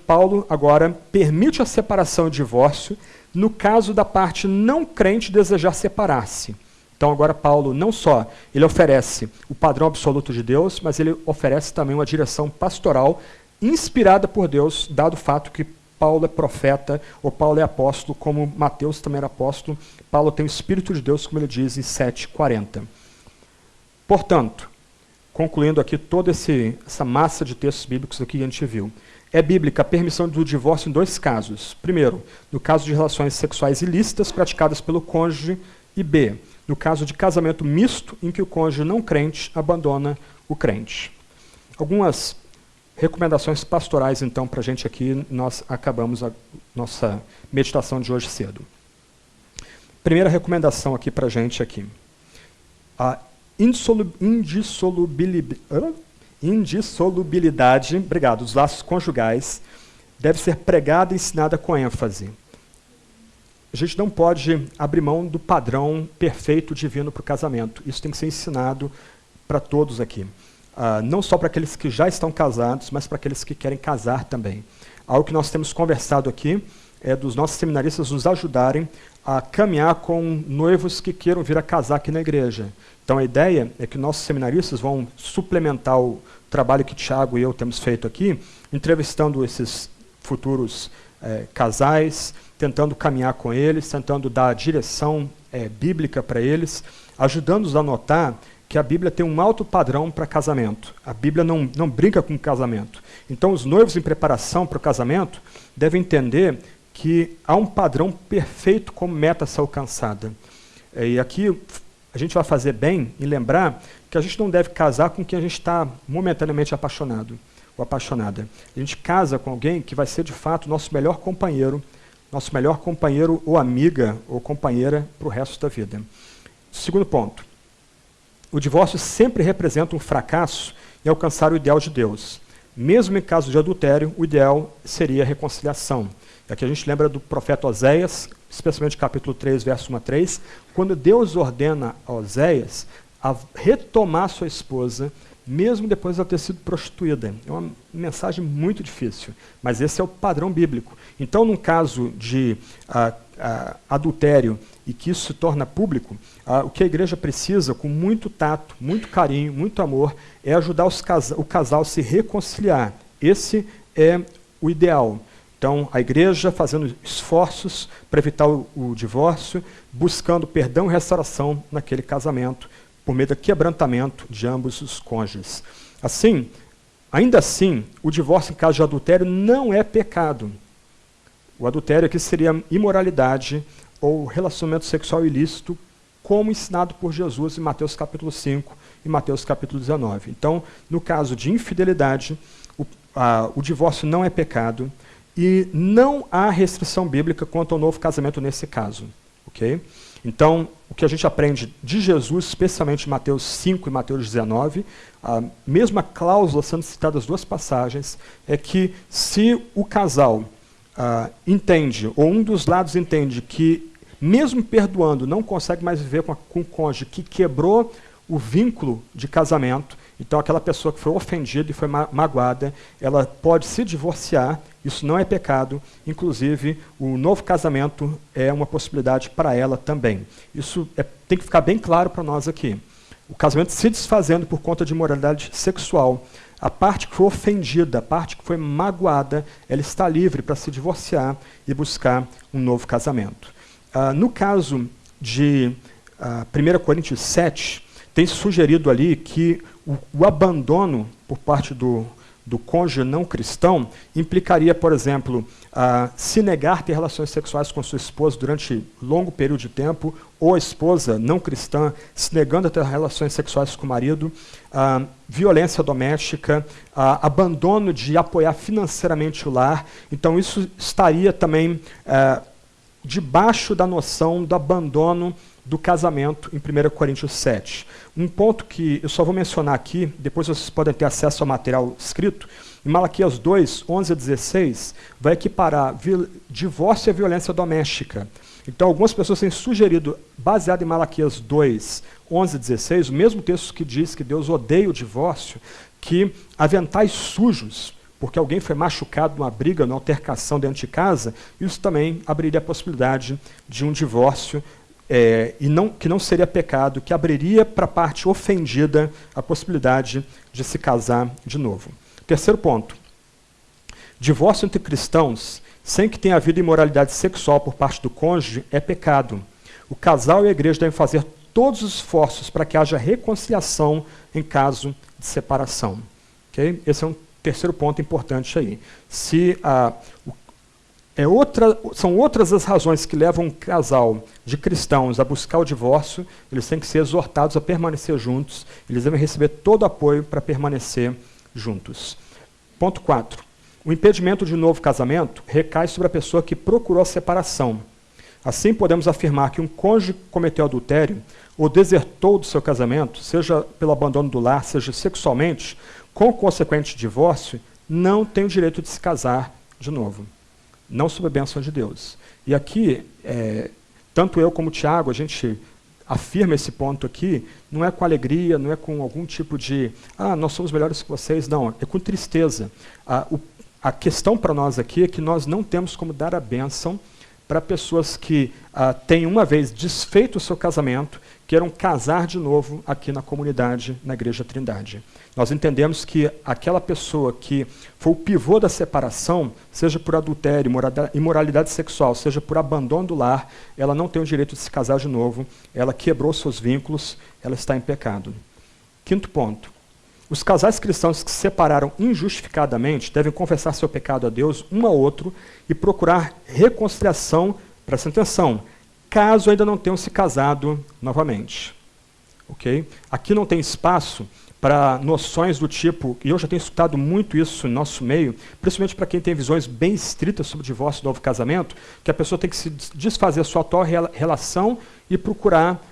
Speaker 1: Paulo agora permite a separação e divórcio no caso da parte não crente desejar separar-se. Então, agora Paulo não só ele oferece o padrão absoluto de Deus, mas ele oferece também uma direção pastoral inspirada por Deus, dado o fato que Paulo é profeta, ou Paulo é apóstolo, como Mateus também era apóstolo. Paulo tem o Espírito de Deus, como ele diz em 7,40. Portanto, concluindo aqui toda essa massa de textos bíblicos aqui que a gente viu. É bíblica a permissão do divórcio em 2 casos. Primeiro, no caso de relações sexuais ilícitas praticadas pelo cônjuge, e B, no caso de casamento misto em que o cônjuge não crente abandona o crente. Algumas recomendações pastorais, então, para a gente aqui, nós acabamos a nossa meditação de hoje cedo. Primeira recomendação aqui para a gente aqui. A indissolubilidade, dos laços conjugais deve ser pregada e ensinada com ênfase. A gente não pode abrir mão do padrão perfeito divino para o casamento. Isso tem que ser ensinado para todos aqui. Não só para aqueles que já estão casados, mas para aqueles que querem casar também. Algo que nós temos conversado aqui é dos nossos seminaristas nos ajudarem a caminhar com noivos que queiram vir a casar aqui na igreja. Então a ideia é que nossos seminaristas vão suplementar o trabalho que Tiago e eu temos feito aqui, entrevistando esses futuros casais, tentando caminhar com eles, tentando dar direção bíblica para eles, ajudando-os a notar que a Bíblia tem um alto padrão para casamento. A Bíblia não brinca com casamento. Então, os noivos em preparação para o casamento devem entender que há um padrão perfeito como meta a ser alcançada. E aqui a gente vai fazer bem em lembrar que a gente não deve casar com quem a gente está momentaneamente apaixonado ou apaixonada. A gente casa com alguém que vai ser, de fato, nosso melhor companheiro ou amiga ou companheira para o resto da vida. Segundo ponto. O divórcio sempre representa um fracasso em alcançar o ideal de Deus. Mesmo em caso de adultério, o ideal seria a reconciliação. Aqui a gente lembra do profeta Oséias, especialmente capítulo 3, verso 1 a 3, quando Deus ordena a Oséias a retomar sua esposa, mesmo depois de ela ter sido prostituída. É uma mensagem muito difícil, mas esse é o padrão bíblico. Então, num caso de adultério e que isso se torna público, o que a igreja precisa, com muito tato, muito carinho, muito amor, é ajudar o casal a se reconciliar. Esse é o ideal. Então, a igreja fazendo esforços para evitar o divórcio, buscando perdão e restauração naquele casamento, por meio do quebrantamento de ambos os cônjuges. Assim, ainda assim, o divórcio em caso de adultério não é pecado. O adultério aqui seria imoralidade ou relacionamento sexual ilícito, como ensinado por Jesus em Mateus capítulo 5 e Mateus capítulo 19. Então, no caso de infidelidade, o divórcio não é pecado e não há restrição bíblica quanto ao novo casamento nesse caso. Okay? Então, o que a gente aprende de Jesus, especialmente em Mateus 5 e Mateus 19, a mesma cláusula sendo citada nas duas passagens, é que se o casal entende, ou um dos lados entende que, mesmo perdoando, não consegue mais viver com o cônjuge que quebrou o vínculo de casamento, então aquela pessoa que foi ofendida e foi magoada, ela pode se divorciar, isso não é pecado, inclusive o novo casamento é uma possibilidade para ela também. Isso tem que ficar bem claro para nós aqui. O casamento se desfazendo por conta de imoralidade sexual, a parte que foi ofendida, a parte que foi magoada, ela está livre para se divorciar e buscar um novo casamento. No caso de 1 Coríntios 7, tem sugerido ali que o abandono por parte do cônjuge não cristão implicaria, por exemplo, se negar ter relações sexuais com sua esposa durante longo período de tempo, ou a esposa não cristã se negando a ter relações sexuais com o marido, violência doméstica, abandono de apoiar financeiramente o lar. Então isso estaria também debaixo da noção do abandono do casamento em 1 Coríntios 7. Um ponto que eu só vou mencionar aqui, depois vocês podem ter acesso ao material escrito, em Malaquias 2, 11 a 16, vai equiparar divórcio e violência doméstica. Então, algumas pessoas têm sugerido, baseado em Malaquias 2, 11 a 16, o mesmo texto que diz que Deus odeia o divórcio, que aventais sujos, porque alguém foi machucado numa briga, numa altercação dentro de casa, isso também abriria a possibilidade de um divórcio, que não seria pecado, que abriria para a parte ofendida a possibilidade de se casar de novo. Terceiro ponto. Divórcio entre cristãos, sem que tenha havido imoralidade sexual por parte do cônjuge, é pecado. O casal e a igreja devem fazer todos os esforços para que haja reconciliação em caso de separação. Okay? Esse é um terceiro ponto importante aí. São outras as razões que levam um casal de cristãos a buscar o divórcio, eles têm que ser exortados a permanecer juntos, eles devem receber todo o apoio para permanecer juntos. Ponto 4. O impedimento de um novo casamento recai sobre a pessoa que procurou a separação. Assim, podemos afirmar que um cônjuge que cometeu adultério ou desertou do seu casamento, seja pelo abandono do lar, seja sexualmente, com o consequente divórcio, não tem o direito de se casar de novo. Não sob a bênção de Deus. E aqui, tanto eu como o Tiago, a gente afirma esse ponto aqui, não é com alegria, não é com algum tipo de, nós somos melhores que vocês, não, é com tristeza. A questão para nós aqui é que nós não temos como dar a bênção para pessoas que têm uma vez desfeito o seu casamento, queiram casar de novo aqui na comunidade, na Igreja Trindade. Nós entendemos que aquela pessoa que foi o pivô da separação, seja por adultério, imoralidade sexual, seja por abandono do lar, ela não tem o direito de se casar de novo, ela quebrou seus vínculos, ela está em pecado. Quinto ponto. Os casais cristãos que se separaram injustificadamente devem confessar seu pecado a Deus um ao outro e procurar reconciliação, presta atenção, caso ainda não tenham se casado novamente. Okay? Aqui não tem espaço para noções do tipo, e eu já tenho escutado muito isso no nosso meio, principalmente para quem tem visões bem estritas sobre divórcio e novo casamento, que a pessoa tem que se desfazer a sua atual relação e procurar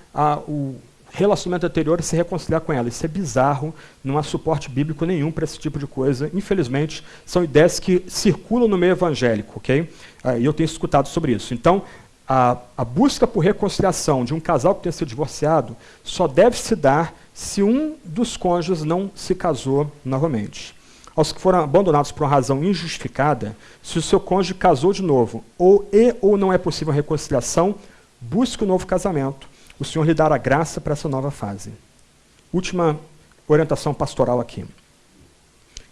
Speaker 1: o relacionamento anterior e se reconciliar com ela. Isso é bizarro, não há suporte bíblico nenhum para esse tipo de coisa. Infelizmente, são ideias que circulam no meio evangélico, ok? E eu tenho escutado sobre isso. Então, a busca por reconciliação de um casal que tenha sido divorciado só deve se dar se um dos cônjuges não se casou novamente. Aos que foram abandonados por uma razão injustificada, se o seu cônjuge casou de novo ou não é possível a reconciliação, busque um novo casamento. O Senhor lhe dará graça para essa nova fase. Última orientação pastoral aqui.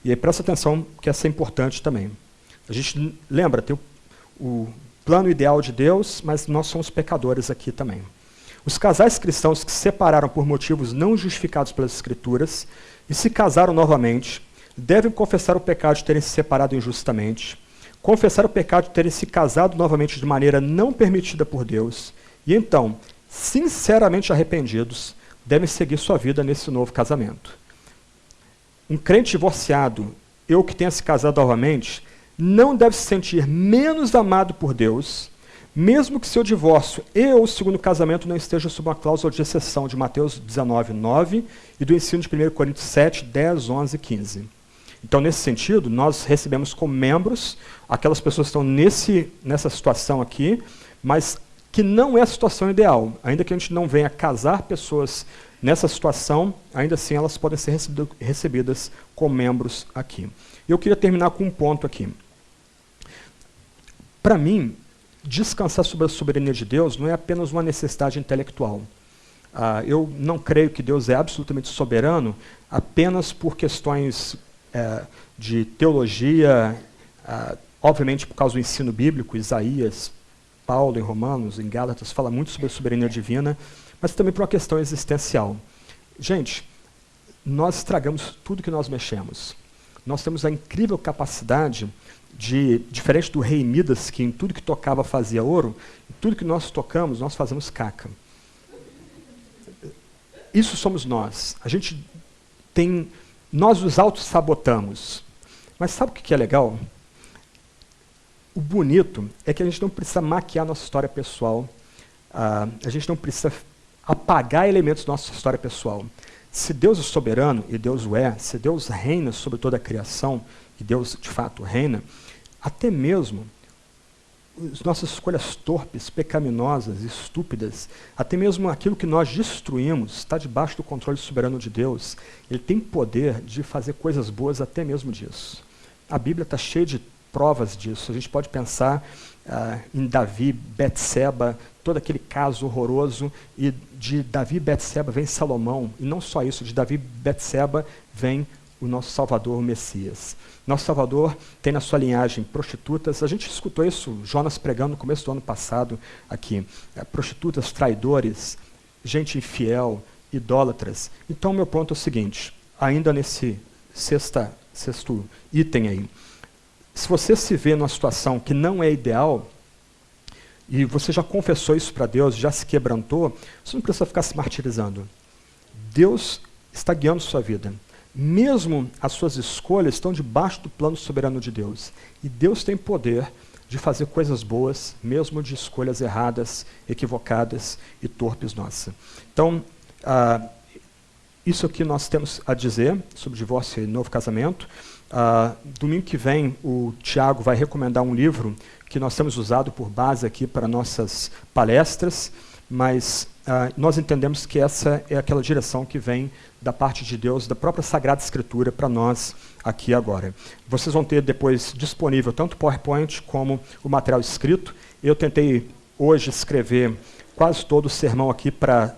Speaker 1: E aí presta atenção que essa é importante também. A gente lembra, tem o plano ideal de Deus, mas nós somos pecadores aqui também. Os casais cristãos que se separaram por motivos não justificados pelas Escrituras e se casaram novamente, devem confessar o pecado de terem se separado injustamente, confessar o pecado de terem se casado novamente de maneira não permitida por Deus, e então, sinceramente arrependidos, devem seguir sua vida nesse novo casamento. Um crente divorciado, eu que tenha se casado novamente, não deve se sentir menos amado por Deus, mesmo que seu divórcio ou segundo casamento não esteja sob uma cláusula de exceção de Mateus 19:9 e do ensino de 1 Coríntios 7, 10, 11 e 15. Então, nesse sentido, nós recebemos como membros aquelas pessoas que estão nessa situação aqui, mas que não é a situação ideal. Ainda que a gente não venha casar pessoas nessa situação, ainda assim elas podem ser recebidas como membros aqui. Eu queria terminar com um ponto aqui. Para mim, descansar sobre a soberania de Deus não é apenas uma necessidade intelectual. Eu não creio que Deus é absolutamente soberano apenas por questões de teologia, obviamente por causa do ensino bíblico, Isaías, Paulo em Romanos, em Gálatas, fala muito sobre a soberania divina, mas também por uma questão existencial. Gente, nós estragamos tudo que nós mexemos. Nós temos a incrível capacidade de, diferente do rei Midas, que em tudo que tocava fazia ouro, em tudo que nós tocamos, nós fazemos caca. Isso somos nós. Nós os auto-sabotamos. Mas sabe o que é legal? O bonito é que a gente não precisa maquiar nossa história pessoal, a gente não precisa apagar elementos da nossa história pessoal. Se Deus é soberano, e Deus o é, se Deus reina sobre toda a criação, e Deus de fato reina, até mesmo as nossas escolhas torpes, pecaminosas, estúpidas, até mesmo aquilo que nós destruímos, está debaixo do controle soberano de Deus. Ele tem poder de fazer coisas boas até mesmo disso. A Bíblia está cheia de provas disso. A gente pode pensar em Davi, Betseba, todo aquele caso horroroso, e de Davi e Betseba vem Salomão, e não só isso, de Davi e Betseba vem o nosso Salvador, o Messias. Nosso Salvador tem na sua linhagem prostitutas, a gente escutou isso, Jonas pregando no começo do ano passado aqui, prostitutas, traidores, gente infiel, idólatras. Então, meu ponto é o seguinte, ainda nesse sexto item aí, se você se vê numa situação que não é ideal, e você já confessou isso para Deus, já se quebrantou, você não precisa ficar se martirizando. Deus está guiando sua vida. Mesmo as suas escolhas estão debaixo do plano soberano de Deus. E Deus tem poder de fazer coisas boas, mesmo de escolhas erradas, equivocadas e torpes nossas. Então, isso aqui nós temos a dizer sobre divórcio e novo casamento. Domingo que vem, o Tiago vai recomendar um livro que nós temos usado por base aqui para nossas palestras, mas nós entendemos que essa é aquela direção que vem da parte de Deus, da própria Sagrada Escritura para nós aqui agora. Vocês vão ter depois disponível tanto o PowerPoint como o material escrito. Eu tentei hoje escrever quase todo o sermão aqui para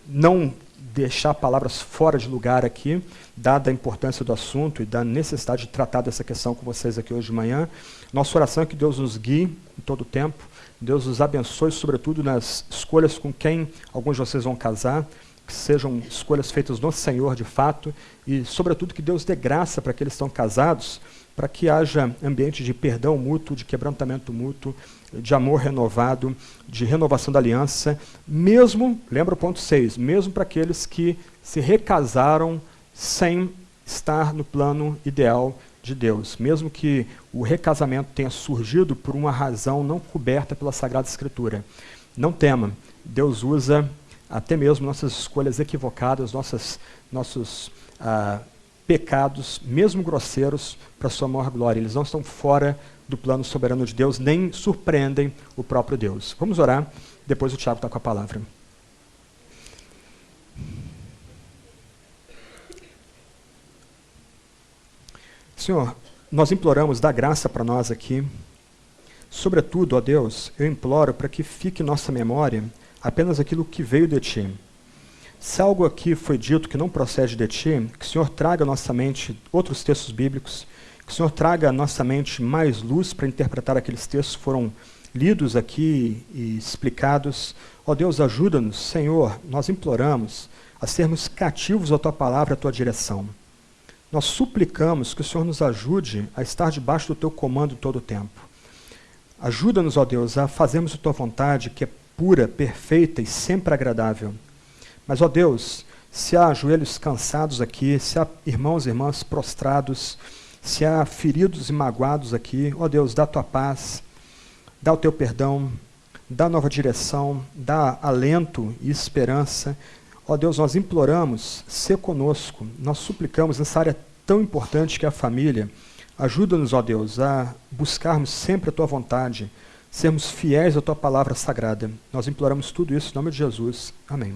Speaker 1: não deixar palavras fora de lugar aqui, dada a importância do assunto e da necessidade de tratar dessa questão com vocês aqui hoje de manhã. Nossa oração é que Deus nos guie em todo o tempo, Deus nos abençoe, sobretudo nas escolhas com quem alguns de vocês vão casar, que sejam escolhas feitas no Senhor de fato, e sobretudo que Deus dê graça para aqueles que estão casados, para que haja ambiente de perdão mútuo, de quebrantamento mútuo, de amor renovado, de renovação da aliança, mesmo, lembra o ponto 6, mesmo para aqueles que se recasaram sem estar no plano ideal de Deus, mesmo que o recasamento tenha surgido por uma razão não coberta pela Sagrada Escritura. Não tema, Deus usa até mesmo nossas escolhas equivocadas, nossos pecados, mesmo grosseiros, para a sua maior glória. Eles não estão fora do plano soberano de Deus, nem surpreendem o próprio Deus. Vamos orar, depois o Tiago está com a palavra. Senhor, nós imploramos, dá graça para nós aqui. Sobretudo, ó Deus, eu imploro para que fique em nossa memória apenas aquilo que veio de Ti. Se algo aqui foi dito que não procede de Ti, que o Senhor traga à nossa mente outros textos bíblicos, que o Senhor traga à nossa mente mais luz para interpretar aqueles textos que foram lidos aqui e explicados. Ó Deus, ajuda-nos, Senhor, nós imploramos a sermos cativos à Tua palavra, à Tua direção. Nós suplicamos que o Senhor nos ajude a estar debaixo do Teu comando todo o tempo. Ajuda-nos, ó Deus, a fazermos a Tua vontade, que é pura, perfeita e sempre agradável. Mas, ó Deus, se há joelhos cansados aqui, se há irmãos e irmãs prostrados, se há feridos e magoados aqui, ó Deus, dá a Tua paz, dá o Teu perdão, dá nova direção, dá alento e esperança. Ó Deus, nós imploramos, ser conosco, nós suplicamos nessa área tão importante que é a família. Ajuda-nos, ó Deus, a buscarmos sempre a Tua vontade, sermos fiéis à Tua palavra sagrada. Nós imploramos tudo isso em nome de Jesus. Amém.